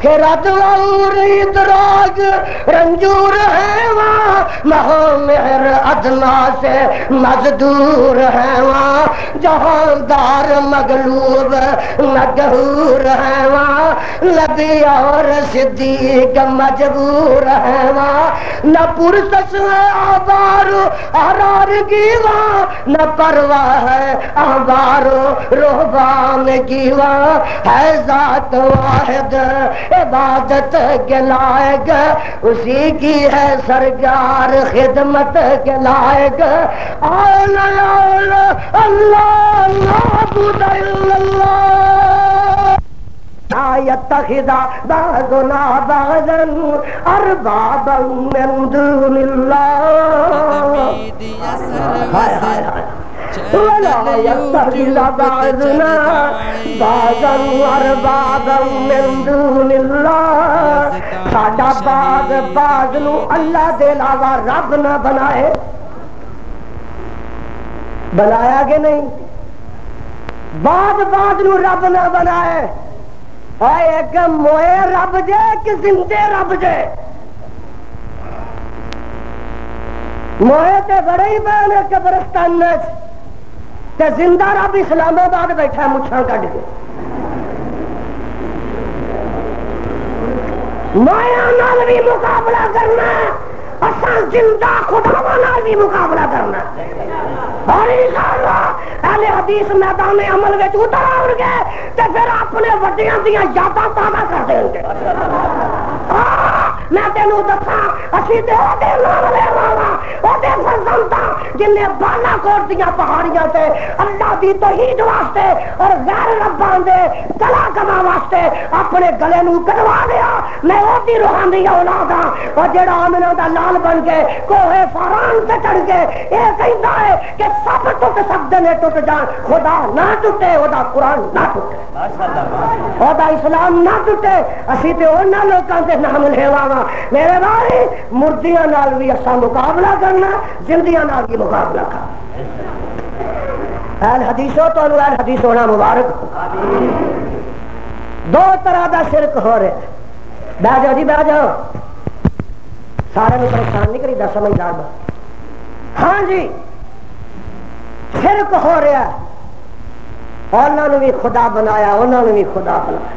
خرد اور ادراج رنجور ہے وہاں، مہو مہر ادنا سے مزدور ہے وہاں، جہاندار مغلوب مقہور ہے وہاں، نبی اور صدیق مجبور ہے وہاں، نہ پرسش ہے آبار احرار کی وہاں، نہ پرواہ ہے احبار رہبان کی وہاں، ہے ذات واحد عبادت کے لائق، اسی کی ہے سرکار خدمت کے لائق، اللہ نعبد الا اللہ، لا يتخذ بعضنا بعضا اربابا من دون اللہ، ولا يتخذ بعضنا بعضا اربابا من دون اللہ، ساڈا بعض بعض نو اللہ دے علاوہ رب نہ بنائے۔ بنایا کہ نہیں؟ بعض بعض نو رب نہ بنائے، ایک موئے رب جے کہ زندے رب جے؟ موئے تے بڑے ہی بہنے قبرستان تے زندہ رب اسلام آباد بیٹھا ہے مچھاں کٹ کے۔ مایا نال بھی مقابلہ کرنا، اساں زندہ خداواں نال بھی مقابلہ کرنا، اور انشاءاللہ اہل حدیث میدان عمل وچ اتر آؤ گے تے پھر اپنے وڈیاں دیاں یاداں تازہ کر دیں گے۔ میں تینوں دساں اسی تے او دے نال لیواں، او دے فرزنداں جن نے بالا کوٹ دیاں پہاڑیاں تے اللہ دی توحید واسطے اور غیر رباں دے گلا کما واسطے اپنے گلے نوں کٹوا لیا۔ میں او دی روحانی اولاد ہاں، او جڑا امنوں دا لال بن کے کوہ فاران تے چڑھ کے اے کہندا ہے کہ سب ٹوٹ سکدے نے ٹوٹ جان، خدا نہ ٹوٹے، او دا قرآن نہ ٹوٹے، او دا اسلام نہ ٹوٹے، اسی تے انہاں لوکاں دے نام لیواں میرے بھائی مردیاں نال بھی اساں مقابلہ کرنا، زندیاں نال بھی مقابلہ کرنا۔ اہل حدیثوں تو اہل حدیث ہونا مبارک ہو۔ دو طرح دا شرک ہو رہا ہے، بہ جاؤ جی بہ جاؤ، سارے میں پریشان نہیں کریدا، سمجھدار بات۔ ہاں جی شرک ہو رہا ہے، انہوں نے بھی خدا بنایا، انہوں نے بھی خدا بنایا۔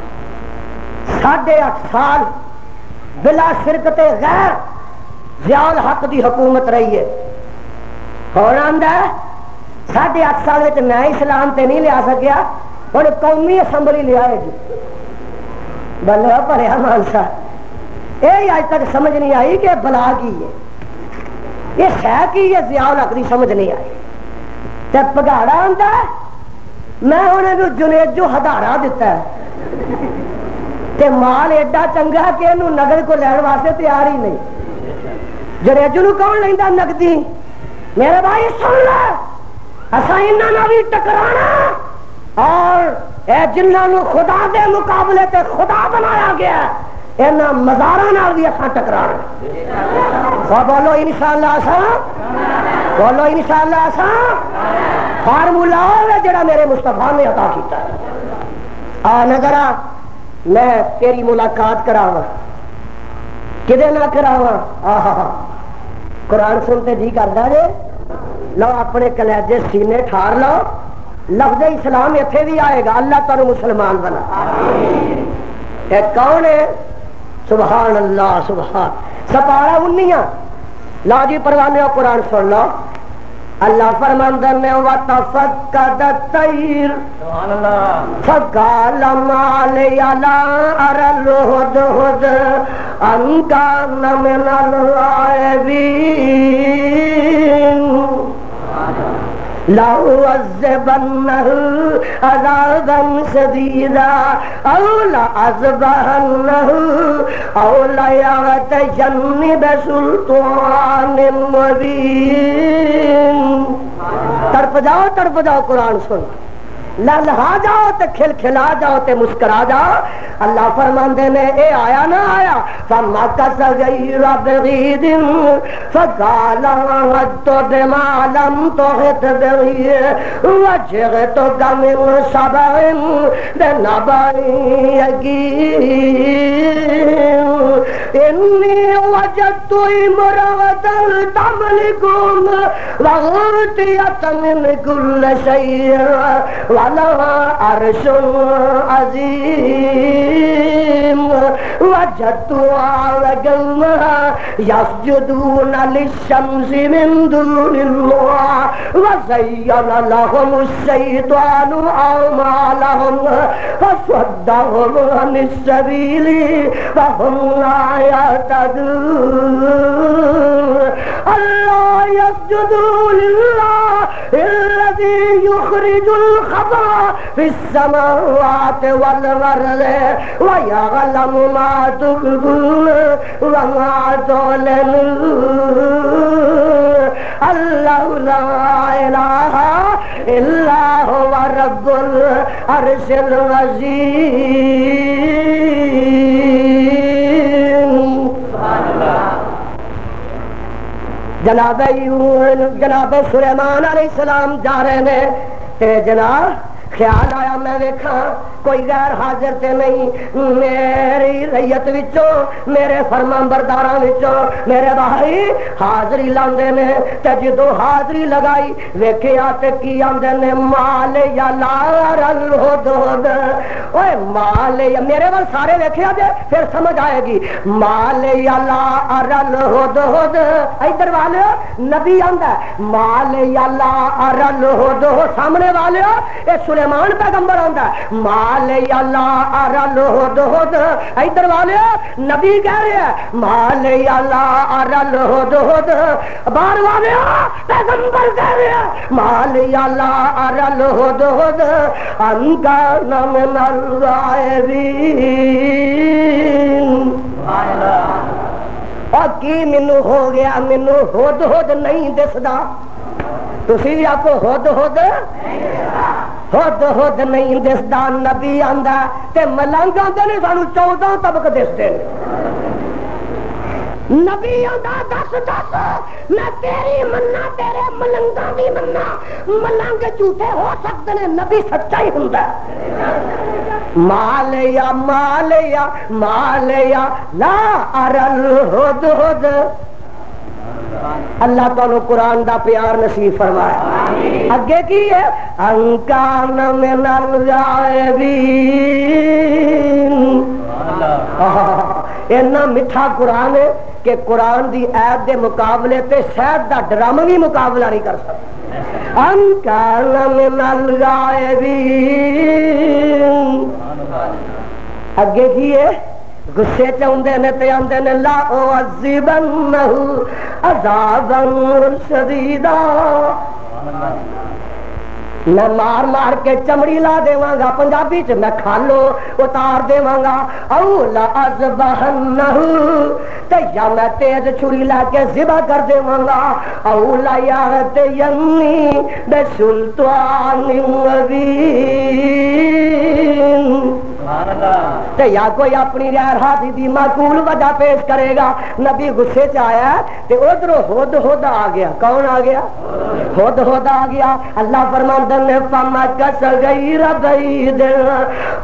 8.5 سال بلا شرکت غیر ضیاء الحق دی حکومت رہی ہے۔ کون آندا ہے 8.5 سال میں میں اسلام تے نہیں لیا سکیا، ہوں قومی اسمبلی لیا ہے جی، بلے پڑھیا مانسا، یہ اج تک سمجھ نہیں آئی کہ بلا کی ہے، یہ شہ کی ہے، ضیاء الحق دی سمجھ نہیں آئی۔ تے پگاڑا آندا ہے میں انہوں جنید جو ہدارا دیتا ہے تے مال ایڈا چنگا کہ انہوں نگد کو لین واسطے تیار ہی نہیں۔ جنید جو کون لیندا نقدی؟ میرے بھائی سن لے، اساں انہاں نال بھی ٹکرانا، اور اے جنہاں نو خدا دے مقابلے تے خدا بنایا گیا انہاں مزاراں نال بھی اساں ٹکرانا۔ بولو انشاءاللہ اساں، بولو انشاءاللہ اساں فارمولا ہے جڑا میرے مصطفیٰ نے عطا کیتا ہے۔ آ نظرا میں تیری ملاقات کراواں، کدے نہ کراواں؟ آہا قرآن سنتے جی کردا جے، لو اپنے کلیجے سینے ٹھار لو، لفظ اسلام ایتھے بھی آئے گا، اللہ تعالی مسلمان بنا۔ اے کون ہے؟ سبحان اللہ سبحان۔ سپارہ 19 لا جی پروانے قرآن سن لو، اللہ فرماندہ نے وَتَفَقَّدَ الطَّيْرُ فَقَالَ مَا لِيَ لَا أَرَى الْهُدْهُدَ أَمْ كَانَ مِنَ الْغَائِبِينَ لَأُعَذِّبَنَّهُ عَذَابًا شَدِيدًا أَوْ لَأَذْبَحَنَّهُ أَوْ لَيَأْتِيَنِّي بِسُلْطَانٍ مُبِينٍ۔ تڑپ جاؤ قرآن سن، لہا جاؤ تے کھل کھلا جاؤ تے مسکرا جاؤ۔ اللہ فرماندے نے اے آیا نہ آیا فَمَكَثَ غَيْرَ بَعِيدٍ فَقَالَ أَحَطتُ بِمَا لَمْ تُحِطْ بِهِ وَجِئْتُكَ مِنْ سَبَإٍ بِنَبَإٍ يَقِينٍ إِنِّي وَجَدتُّ امْرَأَةً تَمْلِكُهُمْ وَأُوتِيَتْ مِنْ كُلِّ شَيْءٍ وَلَهَا عَرْشٌ عَظِيمٌ وَجَدتُّهَا وَقَوْمَهَا يَسْجُدُونَ لِلشَّمْسِ مِنْ دُونِ اللَّهِ وَزَيَّنَ لَهُمُ الشَّيْطَانُ أَعْمَالَهُمْ فَصَدَّهُمْ عَنِ السَّبِيلِ فَهُمْ لَا يَهْتَدُونَ أَلَّا يَسْجُدُوا لِلَّهِ الَّذِي يُخْرِجُ الْخَبَءَ فِي السَّمَاوَاتِ وَالْأَرْضِ وَيَعْلَمُ مَا تُخْفُونَ وَمَا تُعْلِنُونَ اللَّهُ لَا إِلَٰهَ إِلَّا هُوَ رَبُّ الْعَرْشِ الْعَظِيمِ۔ جناب سلیمان علیہ السلام جا رہے ہیں تے جناب خیال آیا میں دیکھا کوئی غیر حاضر تے نہیں، میری ریت وچوں میرے فرمان برداراں وچوں میرے بھائی حاضری لاندے نے تے جدوں حاضری لگائی ویکھیا تے کی آندے نے مال یا لار الہدہد۔ اوے مال یا میرے ول سارے ویکھیا جے پھر سمجھ آئے گی، مال یا لار الہدہد۔ ادھر والے نبی آندا مال یا لار الہدہد، سامنے والے اے سلیمان پیغمبر آندا مال یا لار الہدہد، ادھر والے نبی کہہ رہے ہیں مال یا لار الہدہد، باہر والے پیغمبر کہہ رہے ہیں مال یا لار الہدہد ان کان من الغائبین۔ اور کی مینوں ہو گیا، مینوں ہدہد نہیں دسدا، تسی بھی آپ کو ہدہد ہدہد نہیں دسدا۔ نبی آندا تے ملنگ آندے نے سانو 14 طبق دسدے نے، نبی آندا دس دس میں تیری مننا تیرے ملنگاں بھی مننا ملنگ جھوٹے ہو سکتے ہیں نبی سچا ہی ہوندا مالیا مالیا مالیا لا ارل ہد ہد اللہ تعالی قرآن دا پیار نصیب فرمائے اگے کی ہے انکان من الغائبین اتنا میٹھا قرآن ہے کہ قرآن دی آیت دے مقابلے تے شاید دا ڈرامہ بھی مقابلہ نہیں کر سکتا انکان من الغائبین اگے کی ہے غصے چاہتے نے تے آندے نے لا اعذبنہ عذابا شدیدا میں مار مار کے چمڑی لا دیواں گا پنجابی چ میں کھالو اتار دیواں گا او لا اذبحنہ تے یا میں تیز چھری لا کے ذبح کر دیواں گا او لا یاتینی بسلطان مبین تے یا کوئی اپنی رہائی دی معقول وجہ پیش کرے گا نبی غصے چ آیا تے ادھر ہد ہد آ گیا کون آ گیا ہد ہد آ گیا اللہ فرماتا ہے فمکث غیر بعید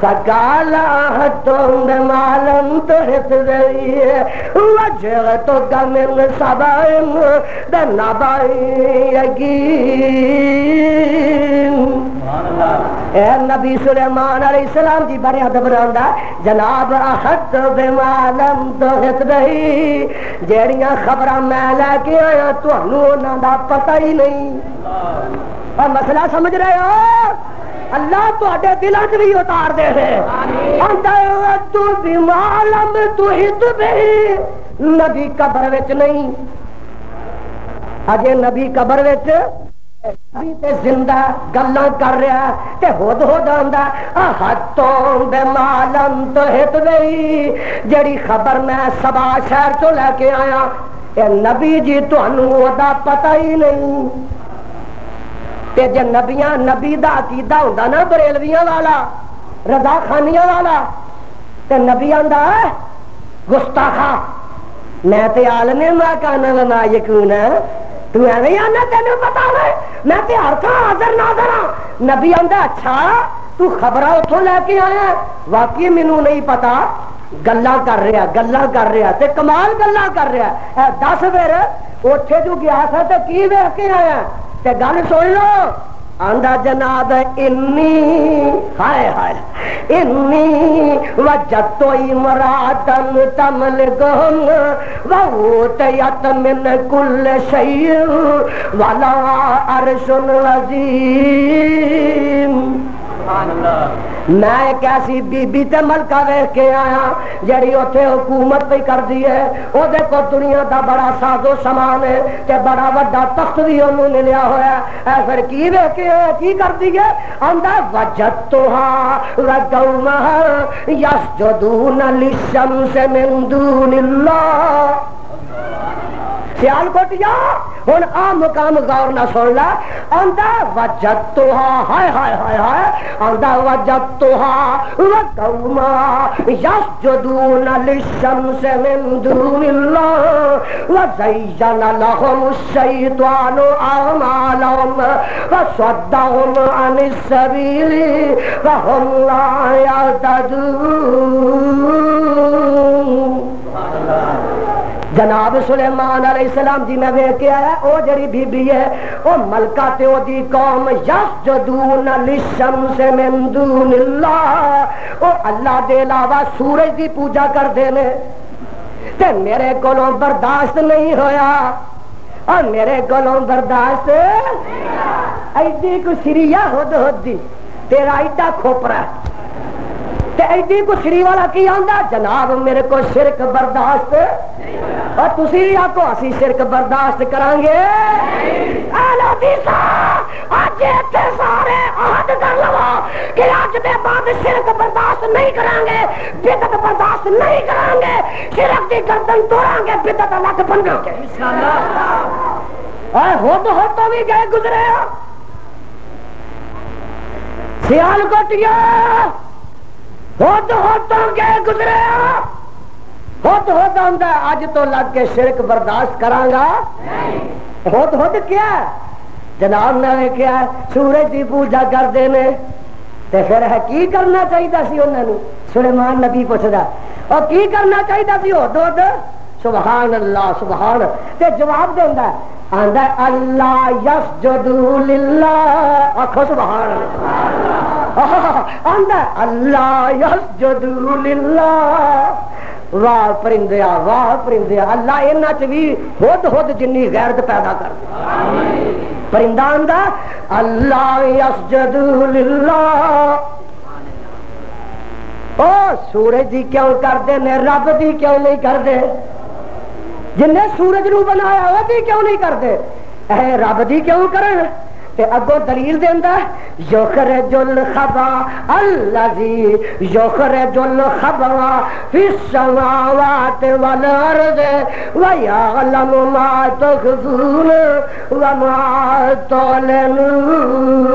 فقال احطتم بما لم تحط به وجئتک من سبأ بنبأ یقین اے نبی سلیمان علیہ السلام جی بڑے ادب رہندا جناب احط بما لم تحط به جیڑیاں خبراں میں لے کے آیا تانوں انہاں دا پتہ ہی نہیں اور مسئلہ سمجھ رہے ہو اللہ تواڈے دلاں وچ بھی اتار دے انت تو بما لم تحط به نبی قبر وچ نہیں اجے نبی قبر وچ تے زندہ گلاں کر رہا تے ہد ہد آندا احطتم بما لم تحط به جڑی خبر میں سبا شہر تو لے کے آیا اے نبی جی تانوں اودا پتہ ہی نہیں تے جے نبیاں نبی دا عقیدہ ہوندا نا بریلویاں والا رضا خانیاں والا تے نبی آندا گستاخا میں تے عالم ما کان وما یکون تو ایویں آنا تینوں پتا نہیں میں تے ہر تھاں حاضر ناظر ہاں نبی آندا اچھا تو خبراں اتھوں لے کے آیا واقعی مینوں نہیں پتا گلاں کر رہا تے کمال گلاں کر رہا اے دس پھر اوتھے جو گیا تھا تے کی ویکھ کے آیا تے گل سن لو آندا جناب انی ہائے ہائے انی وجدت امرأة تملکہم وأوتیت من کل شیء ولہا عرش عظیم میں ایک ایسی بی بی تے ملکہ ویکھ کے آیا جڑی اوتھے حکومت پہ کر دی ہے او دیکھو دنیا دا بڑا ساز و سامان ہے تے بڑا وڈا تخت بھی انہوں نے لیا ہوا ہے اے پھر کی ویکھ کے کی کر دی ہے آندا وجدتها وقومها يسجدون للشمس من دون اللہ سیال کوٹیا ہن آ مقام غور نہ سن لا آندا وجدتها ہائے ہائے ہائے ہائے آندا وجدتها وقومها يسجدون للشمس من دون الله وزين لهم الشيطان أعمالهم وصدهم عن السبيل فهم لا يهتدون جناب سلیمان علیہ السلام جی میں ویکھ کے آیا او جڑی بی بی ہے او ملکہ تے او دی قوم یسجدون للشمس من دون اللہ او اللہ دے علاوہ سورج دی پوجا کردے نے تے میرے کولوں برداشت نہیں ہویا اور میرے کولوں برداشت ایڈی کو سریا ہد ہد دی تیرا ایڈا کھوپرا تے ایڈی کو سری والا کی آندا جناب میرے کو شرک برداشت اور تسی آکو اسی شرک برداشت کریں گے اہل حدیث اج ایتھے سارے عہد کر لو کہ اج دے بعد شرک برداشت نہیں کریں گے بدعت برداشت نہیں کریں گے شرک دی گردن توڑیں گے بدعت الگ بناں گے انشاءاللہ اے ہو تو بھی گئے گزرے سیال کوٹیا ہو تو گئے گزرے ہد ہد آندا ہے اج تو لگ کے شرک برداشت کرانگا ہد ہد کیا جناب نے کیا سورج کی پوجا کرتے ہیں تے پھر ہے کی کرنا چاہیے سی انہوں نے سلیمان نبی پوچھدا اور کی کرنا چاہیے سی ہد ہد سبحان اللہ سبحان تے جواب دیندا آندا اللہ یسجدوا للہ آکھو سبحان اللہ آندا اللہ یسجدوا للہ واہ پرندیا اللہ انہاں چ بھی ہد ہد جنی غیرت پیدا کر دے پرندہ آندا اللہ یسجدوا للہ او سورج دی کیوں کردے نے رب دی کیوں نہیں کردے جن نے سورج نو بنایا وہ بھی کیوں نہیں کرتے اے رب دی کیوں کرن تے اگوں دلیل دیندا یخرج الخبا الذی یخرج الخبا فی السماوات والارض ویعلم ما تخفون وما تعلنون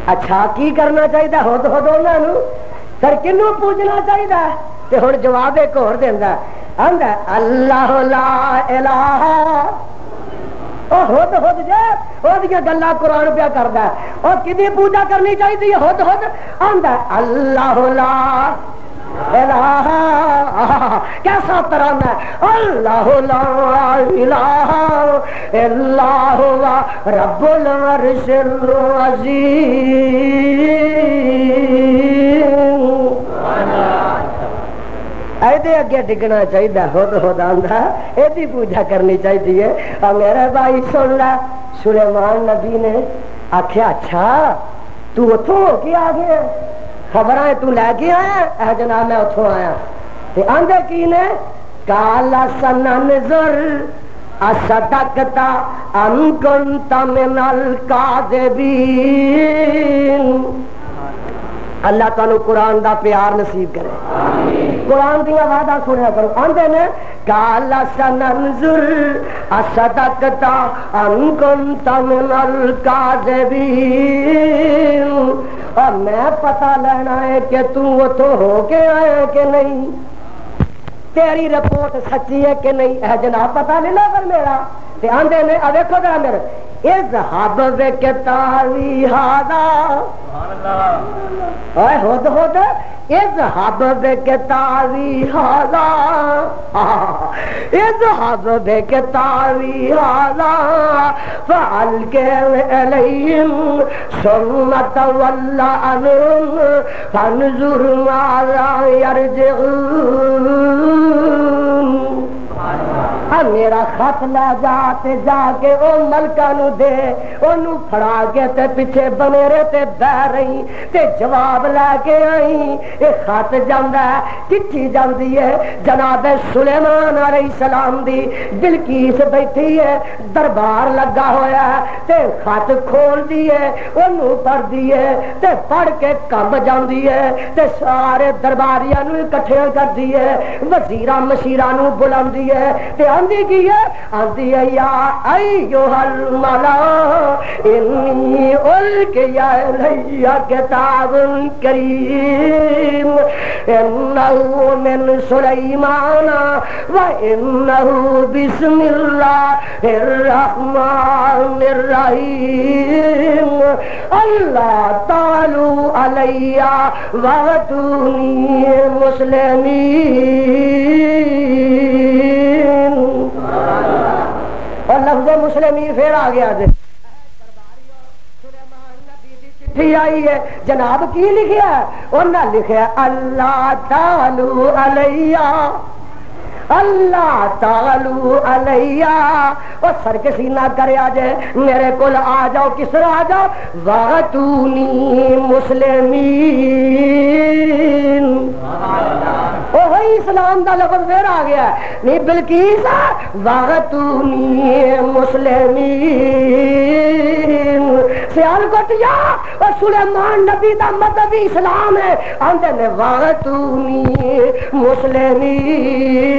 اچھا کی کرنا چاہیے ہد ہد انہاں پھر کنوں پوجنا چاہیے تے ہن جواب ایک اور دیندا آندا اللہ لا الہ او ہد ہد جے او دی گلاں قرآن پیا کردا او کدی پوجا کرنی چاہیے ہد ہد آندا اللہ لا الہ کیسا ترانہ اللہ لا الہ الا ہوا رب العرش العظیم ایدے اگے ڈگنا چاہیے ہد ہد آندا ایدی پوجا کرنی چاہیے اور میرے بھائی سن لے سلیمان نبی نے آکھیا اچھا تو اتھوں ہو کے آ گیا خبریں تو لے کے آیا اے جناب میں اتھوں آیا تے آندے کی نے کالا سننظر اصدقتا ام کنت من الکاذبین اللہ تعالی قرآن دا پیار نصیب کرے قرآن دیا وعدہ سنیا کرو آندے نے کالا سننظر اصدقتا ام کنت من الکاذبین اور میں پتہ لینا ہے کہ تو تو ہو کے آیا کہ نہیں تیری رپورٹ سچی ہے کہ نہیں اے جناب پتہ نہیں لگا میرا تے آندے نے ا دیکھو ذرا میرے اذهب بکتابی ھذا اے ہد ہد اذهب بکتابی ھذا اذهب بکتابی ھذا فالقه الیہم ثم تول عنہم فانظر ماذا یرجعون میرا خط لے جا کے او ملکہ نو دے انہوں پھڑا کے تے پیچھے بنیرے تے بہ رہی تے جواب لے کے آئی اے خط جاندہ ہے چٹھی جاندی ہے جناب سلیمان علیہ السلام دی بلقیس بیٹھی ہے دربار لگا ہویا ہے تے خط کھول دیئے انہوں پڑھ دیئے تے پڑھ کے کم جاندی ہے تے سارے درباریاں نو اکٹھے کر دیئے وزیران مشیران نو بلاندی ہے تے آندی کی ہے آندی ہے یا ایوہ الملا انی القیا الی کتاب کریم انہو من سلیمان و انہو بسم اللہ الرحمن الرحیم اللہ تعالی علیہ واتونی مسلمین اور لفظ مسلمین پھر آ گیا دے چٹھی آئی ہے جناب کی لکھیا ہے انہاں لکھیا اللہ تعالی علیہ اللہ تعالی علیہ اور سر کے سینہ کرے آجے میرے کل آ جاؤ کس طرح آ جاؤ وَغَتُونِي مُسْلِمِينَ وہی اسلام دا لفظ پھر آ گیا نہیں بلکیس واغتونی مسلمین سیال کٹیا اور سلیمان نبی دا مذہبی اسلام ہے آندے نے واغتونی مسلمین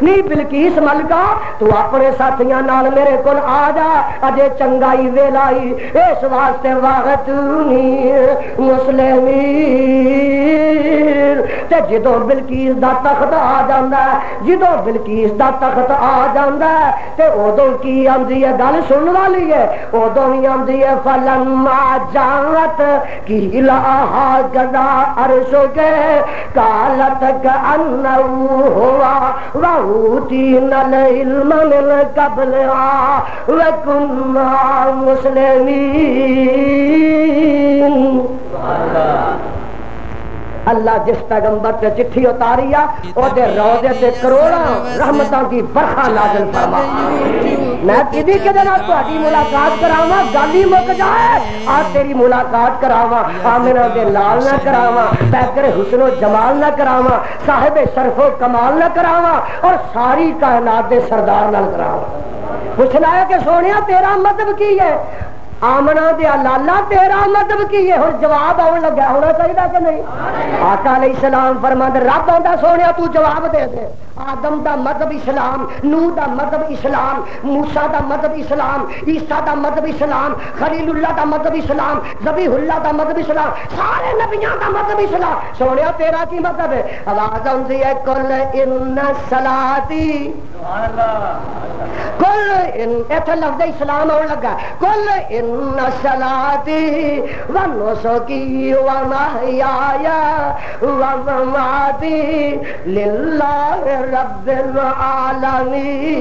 نہیں بلکیس ملکہ تو اپنے ساتھیاں نال میرے کول آ جا اجے چنگائی ویلائی اس واسطے واغتونی مسلمین تے جدوں بلکیس دا تخت آ جاندا ہے جدوں بلکیس دا تخت آ جاندا ہے تے اودوں کی آندی ہے گل سن والی ہے اودوں ہی آندی ہے فلما جاءت قیلا غدا عرش کے قالت کأنہ ہوا وأوتینا العلم من قبلها وكنا مسلمین اللہ جس پیغمبر تے چٹھی اتاری آ او دے روضے تے کروڑاں رحمتاں دی برخا نازل فرما میں کدی کدے نال تہاڈی ملاقات کراواں گل ہی مک جائے آ تیری ملاقات کراواں آمنہ دے لال نہ کراواں پیکر حسن و جمال نہ کراواں صاحب شرف و کمال نہ کراواں اور ساری کائنات دے سردار نال کراواں پوچھنا ہے کہ سونیا تیرا مطلب کی ہے آمنہ دیا لالا تیرا مذہب کی ہے اور جواب آن لگا ہونا چاہیے کہ نہیں آقا علیہ السلام فرماتے رب آندا سونیا تو جواب دے دے آدم دا مذہب اسلام نوح دا مذہب اسلام موسیٰ دا مذہب اسلام عیسیٰ دا مذہب اسلام خلیل اللہ دا مذہب اسلام ذبیح اللہ دا مذہب اسلام سارے نبیوں دا مذہب اسلام سونیا تیرا کی مذہب ہے آواز آندی ہے کل ان صلاتی کل ان ایتھے لفظ اسلام آن لگا کل ان صلاتی ونسکی ومحیای ومماتی للہ رب العالمین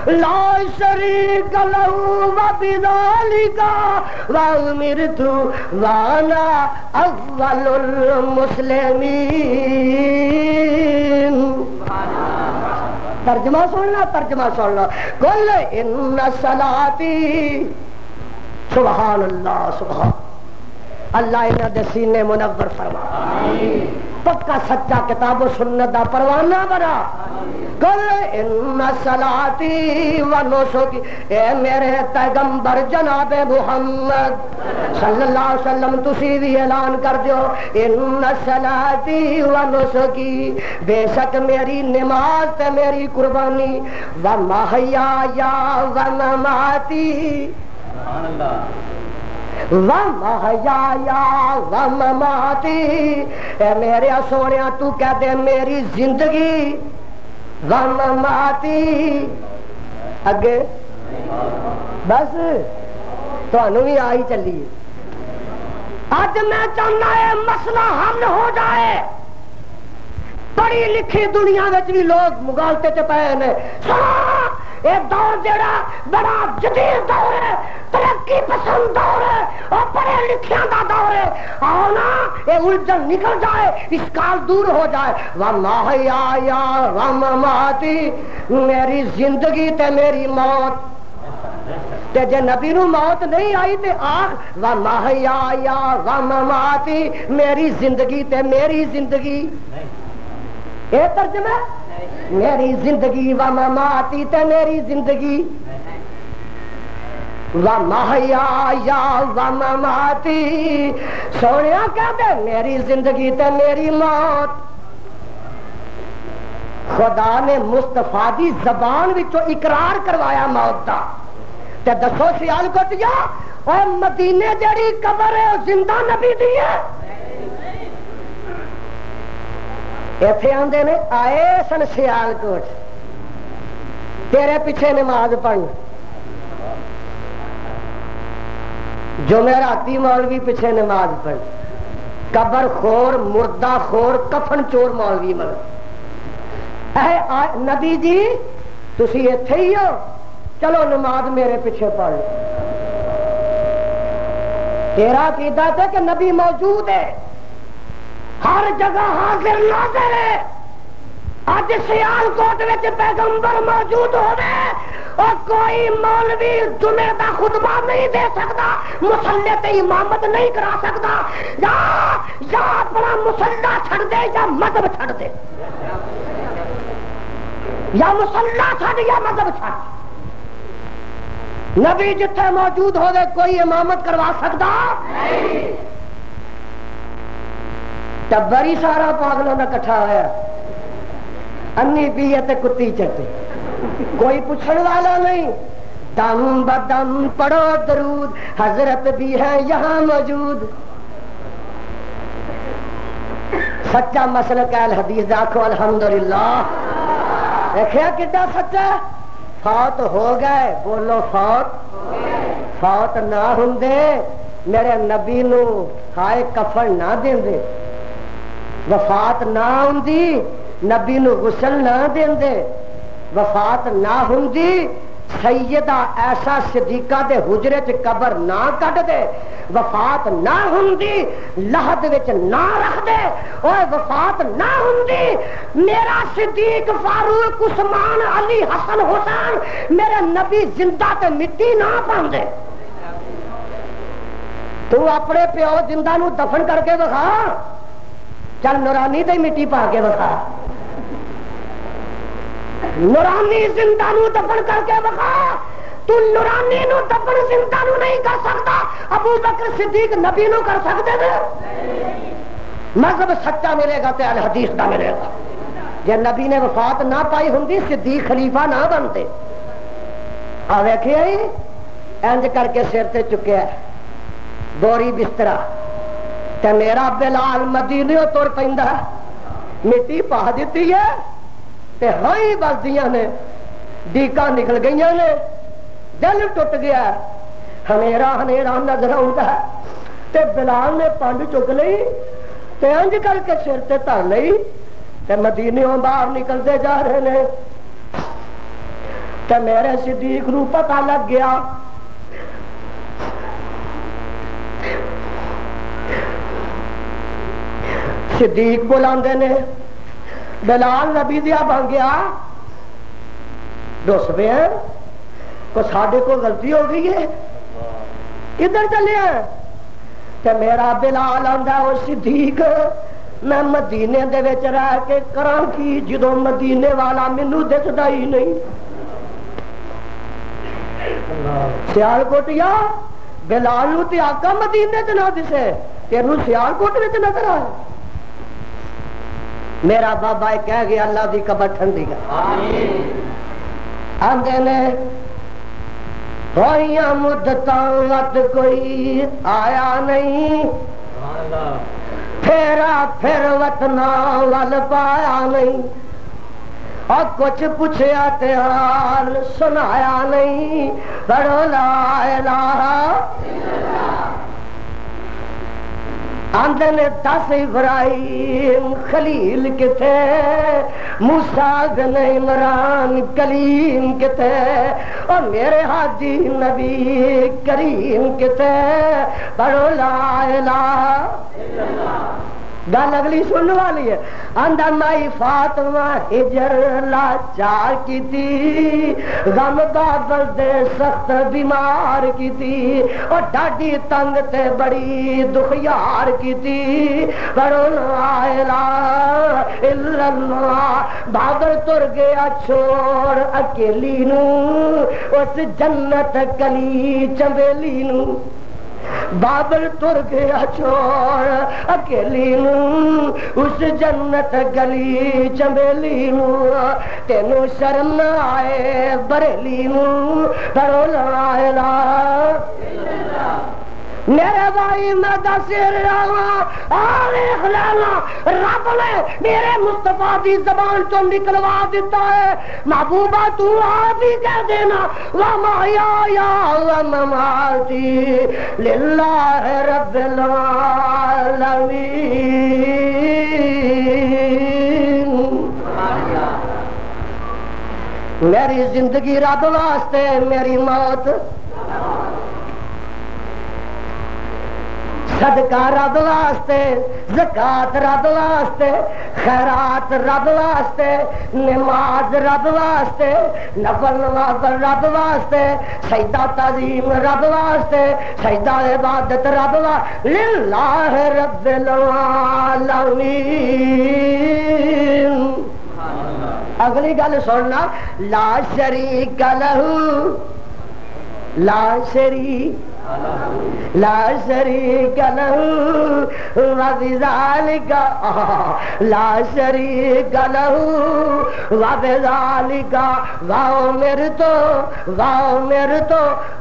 لا شریک لہ وبذالک وامرت وانا اول المسلمین ترجمہ سننا کل ان صلاتی سبحان اللہ سبحان اللہ انہاں دے سینے منور فرما پکا سچا کتاب و سنت دا پروانہ بنا کل ان صلاتی و نسکی اے میرے پیغمبر جناب محمد صلی اللہ علیہ وسلم تسی بھی اعلان کر دیو ان صلاتی و نسکی بے شک میری نماز تے میری قربانی و محیایا و مماتی سبحان اللہ وَمَحْيَايَا وَمَمَاتِي اے میرے سونیا تو کہہ دے میری زندگی وَمَمَاتِي اگے بس تو انہوں بھی آئی چلی آج میں چاہنا ہے مسئلہ حل ہو جائے پڑھی لکھی دنیا میں بھی لوگ مغالتے چپائے نے یہ دور جڑا بڑا جدید دور ہے ترقی پسند دور ہے اور پڑھے لکھیاں دا دور ہے آنا یہ الجھن نکل جائے اشکال دور ہو جائے وَمَحْيَايَا وَمَمَاتِي میری زندگی تے میری موت تے جے نبی نو موت نہیں آئی تے آخ وَمَحْيَايَا وَمَمَاتِي میری زندگی تے میری زندگی یہ ترجمہ میری زندگی وَمَمَاتِي تے میری زندگی وَمَحْيَايَا وَمَمَاتِي سونیا کہتے میری زندگی تے میری موت خدا نے مصطفیٰ دی زبان وچوں اقرار کروایا موت دا تے دسو سیال کٹیا اور مدینے جڑی قبر ہے زندہ نبی دی ہے ایتھے آندے نے آئے سن سیال کوٹ تیرے پیچھے نماز پڑھن جو میرا تی مولوی پیچھے نماز پڑھ قبر خور مردہ خور کفن چور مولوی مگر اے نبی جی تسی ایتھے ہی ہو چلو نماز میرے پیچھے پڑھ تیرا عقیدہ تھا کہ نبی موجود ہے ہر جگہ حاضر ناظر ہے اج سیال کوٹ وچ پیغمبر موجود ہوے اور کوئی مولوی جمعے کا خطبہ نہیں دے سکتا، مصلی تے امامت نہیں کرا سکتا، یا اپنا مصلی چھڑ دے یا مذہب چھڑ دے، یا مصلی چھڑ یا مذہب چھڑ۔ نبی جتھے موجود ہو گئے کوئی امامت کروا سکتا نہیں۔ ٹبر ہی سارا پاگلوں کا کٹھا ہوا، انی پیے تے کتی چٹے، کوئی پوچھنے والا نہیں۔ دم بدم پڑھو درود، حضرت بھی ہے یہاں موجود۔ سچا مسلک اہل حدیث دیکھو الحمدللہ، دیکھیا کتنا سچا۔ فوت ہو گئے، بولو فوت، فوت نہ ہوندے میرے نبی نو ہائے کفن نہ دیندے، وفات نہ ہوندی نبی نو غسل نہ دیندے، وفات نہ ہوندی سیدہ ایسا صدیقہ دے حجرے چ قبر نہ کٹ دے، وفات نہ ہوندی لحد وچ نہ رکھ دے، اوے وفات نہ ہوندی میرا صدیق فاروق عثمان علی حسن حسین میرے نبی زندہ تے مٹی نہ پاندے۔ تو اپنے پیو زندہ نو دفن کر کے دکھا، چل نورانی تے مٹی پا کے دکھا، نورانی زندہ نو دفن کر کے بخا۔ تو نورانی نو دفن زندہ نو نہیں کر سکتا، ابو بکر صدیق نبی نو کر سکتے تھے۔ مذہب سچا ملے گا تے الحدیث دا ملے گا۔ جے نبی نے وفات نہ پائی ہوندی صدیق خلیفہ نہ بنتے۔ آ ویکھیا ہی انج کر کے سر تے چکیا بوری بسترا تے میرا بلال مدینیوں تر پیندا، مٹی پا دیتی ہے تے ہائی بلدیاں نے ڈیکاں نکل گئیاں نے، دل ٹوٹ گیا، ہنیرا ہنیرا نظر آتا ہے تے بلال نے پنڈ چک لئی تے انج کر کے سر تے دھر لئی تے مدینیوں باہر نکلتے جا رہے نے تے میرے صدیق نو پتہ لگ گیا۔ صدیق بلاندے نے بلال نبی دیا بن گیا، دس پہ ہیں کو ساڈے کو غلطی ہو گئی ہے، کدھر چلے ہیں؟ تے میرا بلال آندا او صدیق میں مدینے دے وچ رہ کے کراں کی جدوں مدینے والا مینوں دسدا ہی نہیں۔ سیال کوٹیا بلال نو تے آقا مدینے تے نہ دسے، تینوں سیال کوٹ وچ نظر آئے۔ میرا بابا کہہ گیا اللہ دی قبر ٹھنڈی کر۔ آندے نے ہوئیاں مدتاں وقت کوئی آیا نہیں، پھیرا پھر وطنا ول پایا نہیں، اور کچھ پوچھیا تے حال سنایا نہیں، پڑھو لا الہ آندے نے 10 ابراہیم خلیل کتے، موسیٰ بن عمران کلیم کتے، اور میرے حاجی نبی کریم کتے، پڑھو لا الہ۔ گل اگلی سننے والی ہے، آندا مائی فاطمہ ہجر لاچار کی تھی، غم بابل دے سخت بیمار کی تھی، اور ڈاڈی تنگ تے بڑی دکھیار کی تھی، پڑھو لا الہ الا اللہ۔ بابل تر گیا چھوڑ اکیلی نو اس جنت کلی چنبیلی نو، بابل تر گیا چھوڑ اکیلی نو اس جنت گلی چنبیلی نو، تینوں شرم نہ آئے بریلی نو، پڑھو لا الہ۔ میرے بھائی میں دسر رب نے میرے مصطفیٰ دی زبان تو نکلوا دیتا ہے، محبوبہ تو آپ ہی کہہ دینا وَمَحْيَايَ وَمَمَاتِي لِلَّهِ رَبِّ الْعَالَمِينَ۔ میری زندگی رب واسطے، میری موت صدقہ رب واسطے، زکات رب واسطے، خیرات رب واسطے، نماز رب واسطے، نفل نوافل رب واسطے، سجدہ تعظیم رب واسطے، سجدہ عبادت رب واسطے، للہ رب العالمین۔ اگلی گل سننا، لا شریک لہو، لا شریک لا شریک لہو وبذالک، لا شریک لہو وبذالک وامرت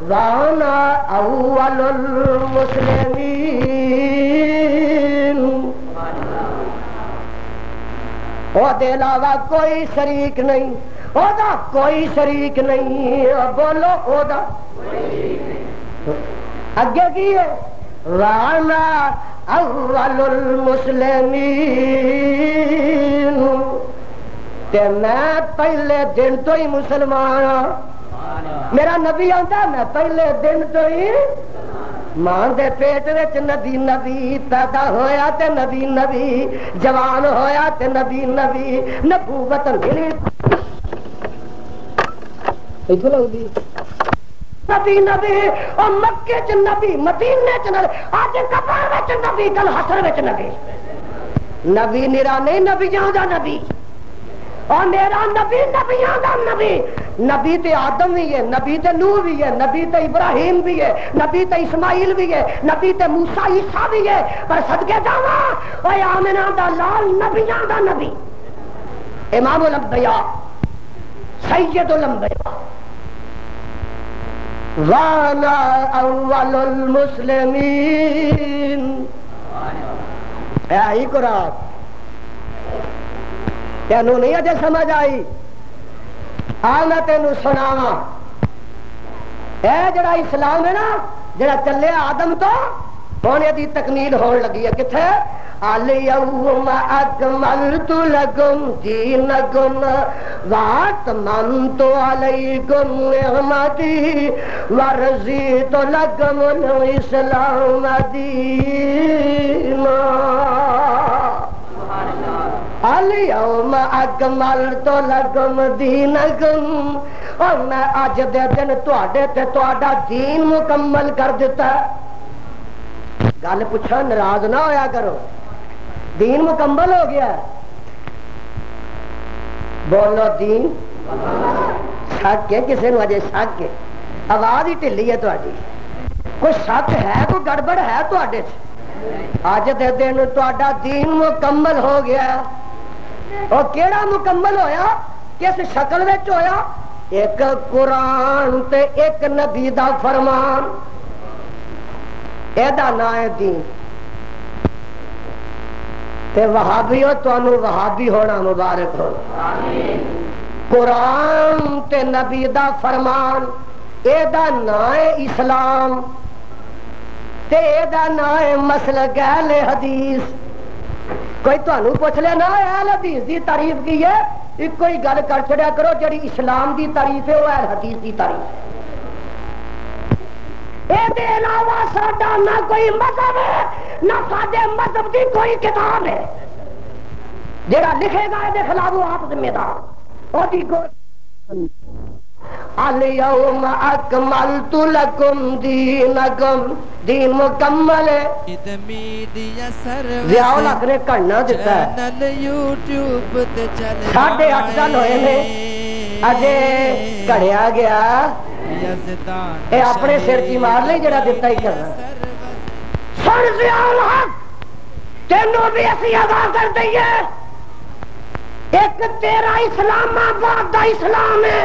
وانا اول المسلمین۔ او دے علاوہ کوئی شریک نہیں، او دا کوئی شریک نہیں، بولو او دا اگے کی ہے، وانا اول المسلمین، تے میں پہلے دن تو ہی مسلمان ہاں۔ میرا نبی آتا میں پہلے دن تو ہی، ماں دے پیٹ وچ نبی پیدا ہویا تے نبی جوان ہویا تے نبی نبوت ملی ایتھوں لگدی نبی اور مکے چ نبی، مدینے چ نبی، اج قبر وچ نبی، کل حشر وچ نبی نرا نہیں، نبیاں دا نبی، اور میرا نبی نبیاں دا نبی۔ نبی تے آدم بھی ہے، نبی تے نوح بھی ہے، نبی تے ابراہیم بھی ہے، نبی تے اسماعیل بھی ہے، نبی تے موسیٰ عیسیٰ بھی ہے، پر صدقے جاواں اوے آمنہ دا لال نبیاں دا نبی، امام الانبیاء، سید الانبیاء، وانا اول المسلمین۔ اے آئی قرآن، تینوں نہیں اجے سمجھ آئی؟ میں تینوں سناواں، اے جڑا اسلام ہے نا، جڑا چلے آدم تو ہن دی تکمیل ہون لگی ہے، کتھے؟ الیوم اکملت لکم دینکم واتممت علیکم نعمتی ورضیت لکم الاسلام دینا۔ الیوم اکملت لکم دینکم، اور میں اج دے دن تواڈے تے تواڈا دین مکمل کر دیتا۔ گل پوچھا ناراض نہ ہویا کرو، دین مکمل ہو گیا ہے، بولو دین شک ہے، کسی نے اجے شک ہے، آواز ہی ٹھلی ہے تہاڈی، کوئی شک ہے، کوئی گڑبڑ ہے تہاڈے چ؟ اج دے دن تہاڈا دین مکمل ہو گیا ہے۔ اور کیڑا مکمل ہویا؟ کس شکل وچ ہویا؟ ایک قرآن تے ایک نبی دا فرمان، ایدا نام ہے دین۔ تے وہابی ہو، تانوں وہابی ہونا مبارک ہو۔ قرآن تے نبی دا فرمان، ایدا نام ہے اسلام، تے ایدا نام ہے مسلک اہل حدیث۔ کوئی تانوں پوچھ لے نا اہل حدیث دی تعریف کی ہے، ایک کوئی گل کر چھڑیا کرو، جڑی اسلام دی تعریف ہے وہ اہل حدیث دی تعریف ہے۔ اے دے علاوہ ساڈا نہ کوئی مذہب ہے، نہ ساڈے مذہب دی کوئی کتاب ہے۔ جڑا لکھے گا دے خلاف وہ آپ ذمہ دار، او دی کو الیوم اکملت لکم دینکم، دین مکمل ہے۔ ویاؤ لگ نے کرنا دیتا ہے، 8:30 سال ہوئے نے، اجے کڑیا گیا، اے اپنے سر کی مار لے جڑا دیتا ہی کرنا۔ سن ضیاء الحق، تینوں بھی اسی ادا کر دئیے، ایک تیرا اسلام آباد دا اسلام ہے،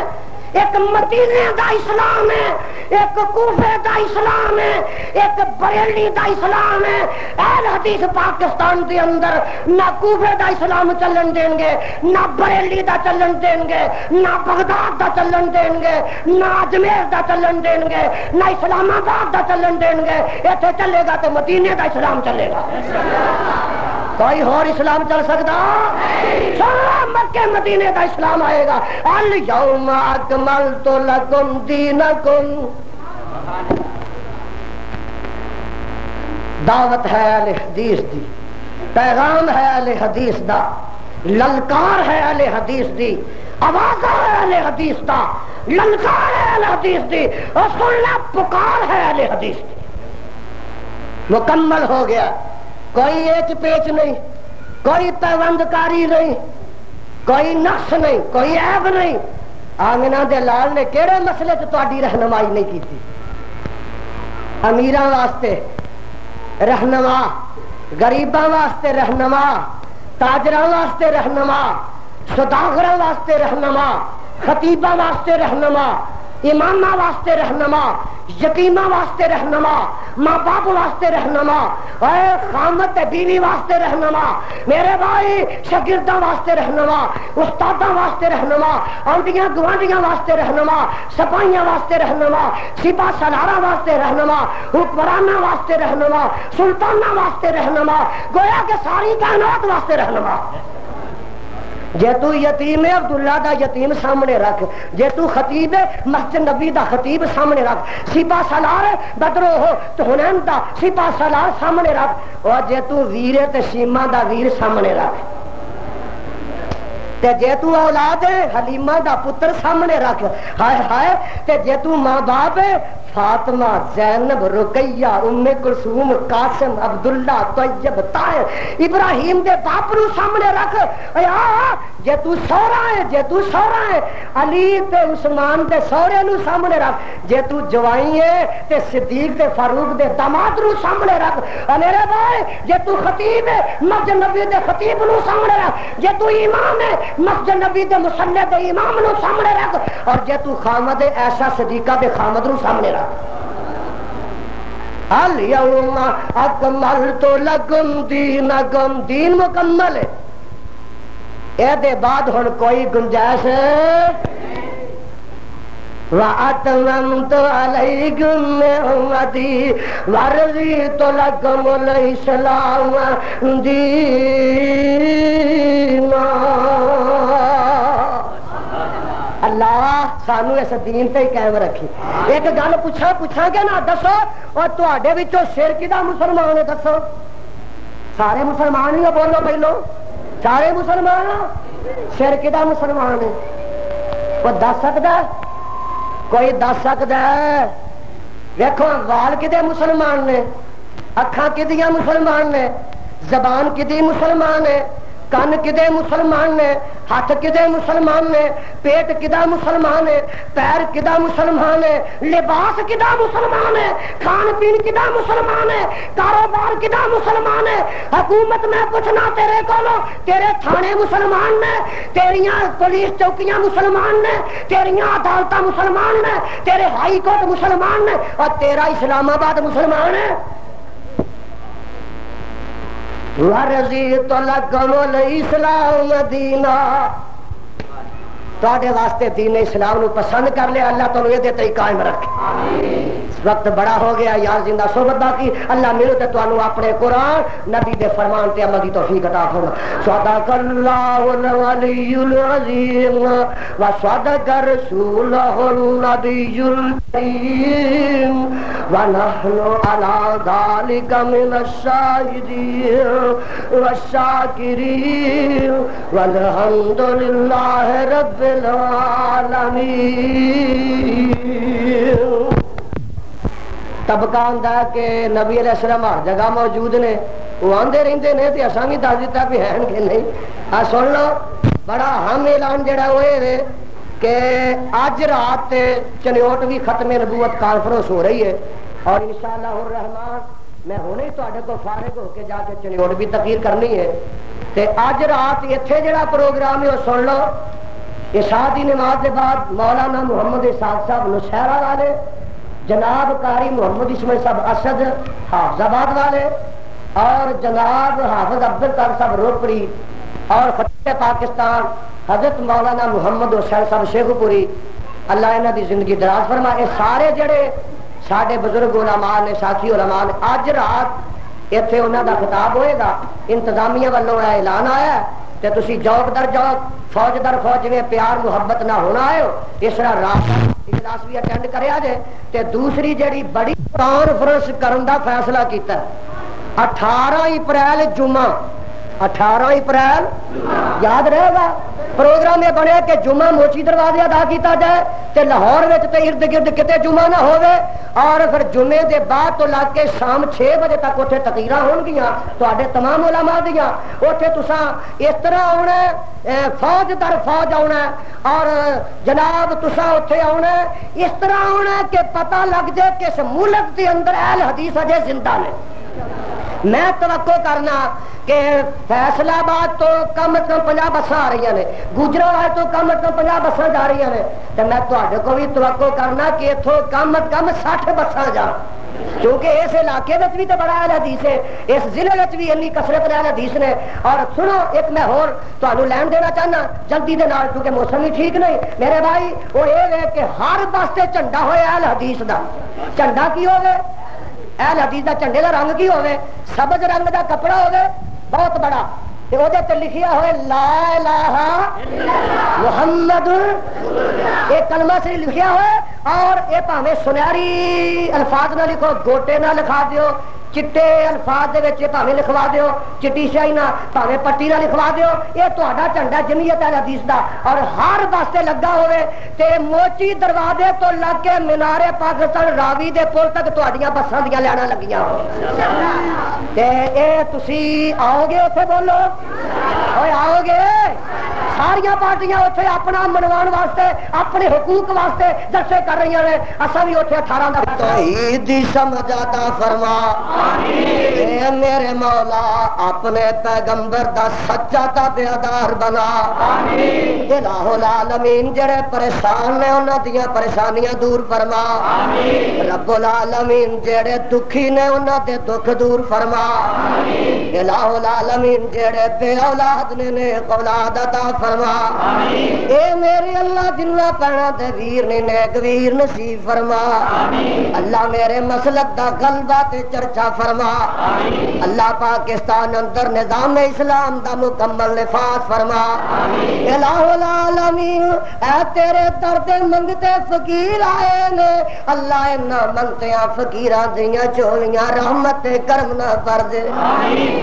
ایک مدینے دا اسلام ہے، ایک کوفے دا اسلام ہے، ایک بریلی دا اسلام ہے۔ اہل حدیث پاکستان دے اندر نہ کوفے دا اسلام چلن دیں گے، نہ بریلی دا چلن دیں گے، نہ بغداد دا چلن دیں گے، نہ اجمیر دا چلن دیں گے، نہ اسلام آباد دا چلن دیں گے۔ ایتھے چلے گا تو مدینے دا اسلام چلے گا، کوئی اور اسلام چل سکتا؟ مکے مدینے دا اسلام آئے گا۔ الیوم اکملت لکم دینکم، دعوت ہے اہل حدیث دی، پیغام ہے اہل حدیث دا، للکار ہے اہل حدیث دی، آواز ہے اہل حدیث دا، للکار ہے اہل حدیث دی، اور سننا پکار ہے اہل حدیث دی۔ مکمل ہو گیا، کوئی ایچ پیچ نہیں، کوئی پیوند کاری نہیں، کوئی نقص نہیں، کوئی عیب نہیں۔ آمنہ دے لال نے کیڑے مسئلے سے تہاڈی رہنمائی نہیں کی تھی؟ امیراں واسطے رہنما، غریباں واسطے رہنما، تاجراں واسطے رہنما، سوداگراں واسطے رہنما، خطیباں واسطے رہنما، اماماں واسطے رہنما، یتیماں واسطے رہنما، ماں باپ واسطے رہنما، اے خامد بیوی واسطے رہنما، میرے بھائی شاگرداں واسطے رہنما، استاداں واسطے رہنما، آنڈیاں گوانڈیاں واسطے رہنما، سپاہیاں واسطے رہنما، سپاہ سالاراں واسطے رہنما، حکمراناں واسطے رہنما، سلطاناں واسطے رہنما، گویا کہ ساری کائنات واسطے رہنما۔ جے تو یتیم ہے عبداللہ دا یتیم سامنے رکھ، جے تو خطیب ہے مسجد نبی دا خطیب سامنے رکھ، سپاہ سالار ہے بدرو ہو تو حنین دا سپاہ سالار سامنے رکھ، اور جے تو ویر ہے تے شیما دا ویر سامنے رکھ، تے جے تو اولاد ہے حلیمہ دا پتر سامنے رکھ، ہائے ہائے، تے جے تو ماں باپ ہے فاطمہ، زینب، رقیہ، ام کلثوم، قاسم، عبداللہ، طیب، طاہر، ابراہیم دے باپ نو سامنے رکھ، جے تو سورا ہے، جے تو سورا ہے علی تے عثمان دے سورے نو سامنے رکھ، جے تو جوائی ہے تے صدیق تے فاروق دے داماد نو سامنے رکھ، میرے بھائی جے تو خطیب ہے مسجد نبی دے خطیب نو سامنے رکھ، جے تو امام ہے مسجد نبی دے مصلی دے امام نو سامنے رکھ، اور جے تو خامد ہے ایسا صدیقہ دے خامد نو سامنے رکھ۔ الیوم اکملت لکم دینکم، دین مکمل ہے، اے دے بعد ہن کوئی گنجائش وَأَتْمَمْتُ عَلَيْكُمْ نِعْمَتِي وَرَضِيتُ لَكُمُ الْإِسْلَامَ دِينًا۔ اللہ سانو اس دین تے قائم رکھی۔ ایک گل پوچھا گے نا، دسو اور تواڈے وچوں سر کدا مسلمان ہے؟ دسو سارے مسلمان ہی ہو، بولو پہلو سارے مسلمان، سر کدا مسلمان ہے؟ کوئی دس سکتا ہے؟ کوئی دس سکتا ہے؟ دیکھو وال کدے مسلمان نے، اکھاں کدیاں مسلمان نے، زبان کدی مسلمان ہے، کن کدے مسلمان نے، ہاتھ کدے مسلمان نے، پیٹ کدا مسلمان ہے، پیر کدا مسلمان ہے، لباس کدا مسلمان ہے، کھان پین کدا مسلمان ہے، کاروبار کدا مسلمان ہے۔ حکومت میں پوچھنا تیرے کولو، تیرے تھانے مسلمان نے، تیریاں پولیس چوکیاں مسلمان نے، تیریاں عدالتاں مسلمان نے، تیرے ہائی کورٹ مسلمان نے، اور تیرا اسلام آباد مسلمان ہے۔ وَرَضِيتُ لَكُمُ الْإِسْلَامَ دِينًا، تواڈے واسطے دین اسلام نو پسند کر لیا، اللہ تعالی یہ تے قائم رکھے۔ اس وقت بڑا ہو گیا، یار زندہ صحبت باقی، اللہ میرے تے تانوں اپنے قرآن نبی دے فرمان تے عمل دی توفیق عطا فرما۔ صدق اللہ العلی العظیم وصدق رسولہ النبی الکریم ونحن علی ذلک من الشاہدین والشاکرین والحمد للہ رب العالمین۔ طبقہ آندا کہ نبی علیہ السلام ہر جگہ موجود نے، وہ آندے رہندے نے تے اساں بھی دس دتا بھی ہیں کہ نہیں۔ سن لو بڑا اہم اعلان جڑا ہوئے کہ اج رات چنیوٹ بھی ختم نبوت کانفرنس ہو رہی ہے، اور انشاءاللہ الرحمن میں ہونے ہی تواڈے کو فارغ ہو کے جا کے چنیوٹ بھی تقریر کرنی ہے، تے اج رات ایتھے جڑا پروگرام ہے وہ سن لو۔ عشاء دی نماز کے بعد مولانا محمد اسحاق صاحب نوشہرہ والے، جناب قاری محمد اسماعیل صاحب اسد حافظ آباد والے، اور جناب حافظ عبدالقادر صاحب روپڑی، اور فتح پاکستان حضرت مولانا محمد حسین صاحب شیخ پوری، اللہ انہاں دی زندگی دراز فرمائے۔ سارے جڑے ساڈے بزرگ علماء نے، ساتھی علماء نے، اج رات ایتھے انہاں دا خطاب ہوئے گا، انتظامیہ والوں یہ اعلان آیا ہے تے تسی جوک در جوک، فوج در فوج میں پیار محبت نہ ہونا آئے ہو، اس طرح رات اجلاس بھی اٹینڈ کریا جے۔ تے دوسری جڑی بڑی کانفرنس کرن دا فیصلہ کیتا ہے، 18 اپریل جمعہ 18 اپریل یاد رہے گا پروگرام یہ بنے کہ جمعہ موچی دروازے ادا کیتا جائے تے لاہور وچ تے ارد گرد کتے جمعہ نہ ہوئے اور پھر جمعے دے بعد تو لگ کے شام 6 بجے تک اتنے تقریراں ہون گیاں تواڈے تمام علماء دیاں اتنے تساں اس طرح آنا فوج در فوج آنا اور جناب تساں اتنے آنا اس طرح آنا کہ پتہ لگ جائے کہ اس ملک دے اندر اہل حدیث اجے زندہ نے میں توقع کرنا کہ فیصلہ آباد تو کم از کم 50 بساں آ رہی ہیں گجرانوال تو کم از کم 50 بساں جا رہی ہیں تو میں تواڈے کو بھی توقع کرنا کہ اتوں کم از کم 60 بساں جا کیونکہ اس علاقے میں بھی تو بڑا اہل حدیث ہے اس ضلع میں بھی انی کثرت اہل حدیث نے اور سنو ایک میں ہور تانوں لین دینا چاہنا جلدی دے نال کیونکہ موسم بھی ٹھیک نہیں میرے بھائی وہ یہ ہے کہ ہر پاسے جھنڈا ہوئے اہل حدیث دا جھنڈا کی ہوگا اہل حدیث دا جھنڈے دا رنگ کی ہوگا سبز رنگ دا کپڑا ہوگا بہت بڑا لکھیا ہوئے لا الہ محمد ایک کلمہ سے لکھیا ہوئے اور یہ پاویں سنہری الفاظ نہ لکھو گوٹے نہ لکھا دیو چٹے الفاظ دے وچ پاویں لکھوا دیو چٹی شاہی نہ پاویں پٹی نہ لکھوا دیو یہ تہاڈا جھنڈا جمعیت اہل حدیث دا اور ہر پاسے لگا ہوئے تے موچی دروازے تو لگ کے مینار پاکستان راوی دے پل تک تہاڈیاں بساں دیاں لینا لگیاں تے اے تسی آؤ گے اوتھے بولو اوے آؤ گے ساریا پارٹیاں اتنے اپنا منوان واسطے اپنے حقوق واسطے جلسے کر رہی ہیں اصا بھی اتنے 18 کا توحید سمجھ عطا فرما اے میرے مولا اپنے پیغمبر دا سچا تابعدار بنا الہ العالمین جڑے پریشان نے انہاں دیاں پریشانیاں دور فرما رب العالمین جڑے دکھی نے انہاں دے دکھ دور فرما الہ العالمین جڑے بے اولاد نے نیک اولاد عطا فرما اے میرے اللہ جنہ پہنا دے ویر نے نیک ویر نصیب فرما اللہ میرے مسلک دا غلبہ تے چرچا فرما اللہ پاکستان اندر نظام اسلام دا مکمل نفاذ فرما الہ العالمین اے تیرے درد منگتے فقیر آئے نے اللہ انہا منگتیاں فقیران دیاں چولیاں رحمت کرم نہ پر دے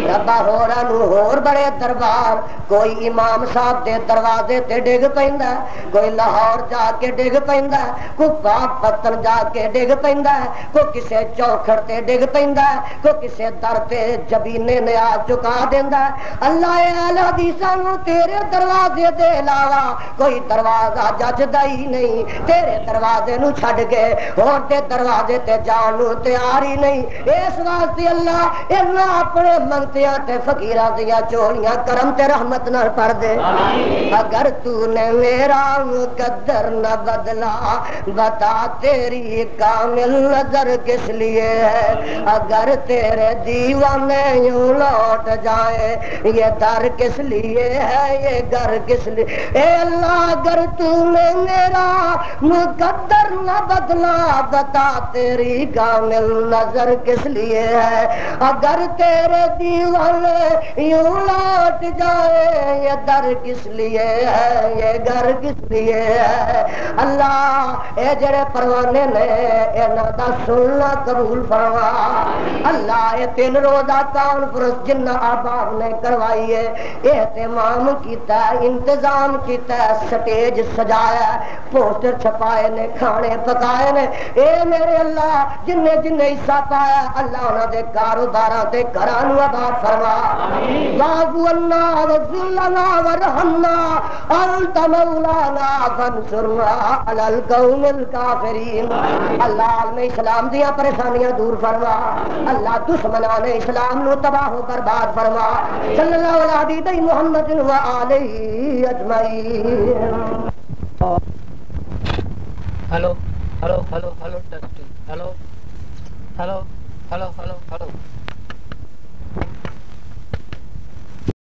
ربا ہورا نو ہور بڑے دربار کوئی امام صاحب دے دروازے تے ڈگ پیندا ہے کوئی لاہور جا کے ڈگ پیندا ہے کوئی پاک پتن جا کے ڈگ پیندا ہے کوئی کسے چوکھڑ تے ڈگ پیندا ہے کوئی کسے در تے جبینے نیا چکا دیندا ہے اللہ اہل حدیثاں نو تیرے دروازے دے علاوہ کوئی دروازہ جچدا ہی نہیں تیرے دروازے نو چھڈ کے ہور تے دروازے تے جان نو تیار ہی نہیں اس واسطے اللہ انہاں اپنے منگتیاں تے فقیراں دیاں چولیاں کرم تے رحمت نال پڑھ دے اگر تو نے میرا مقدر نہ بدلا بتا تیری کامل نظر کس لیے ہے اگر تیرے دیوانے یوں لوٹ جائے یہ در کس لیے ہے یہ گھر کس لیے اے اللہ اگر تو نے میرا مقدر نہ بدلا بتا تیری کامل نظر کس لیے ہے اگر تیرے دیوانے یوں لوٹ جائے یہ در کس لیے ہے یہ گھر کس لیے ہے اللہ اے جڑے پروانے نے انہاں دا سننا قبول فرما اللہ اے 3 روزہ کانفرنس جنہ احباب نے کروائی ہے اہتمام کیتا ہے انتظام کیتا ہے سٹیج سجایا ہے پوسٹر چھپائے نے کھانے پکائے نے اے میرے اللہ جن حصہ پایا اللہ انہاں دے کاروباراں تے گھراں نو آباد فرما واعف عنا واغفر لنا وارحمنا انت مولانا فانصرنا علی القوم الکافرین اللہ عالم اسلام دیاں پریشانیاں دور فرما اللہ دشمنان اسلام نو تباہ و برباد فرما صلی اللہ علیہ حبیبہ محمد و آلہ اجمعین hello hello hello hello testing hello hello hello hello hello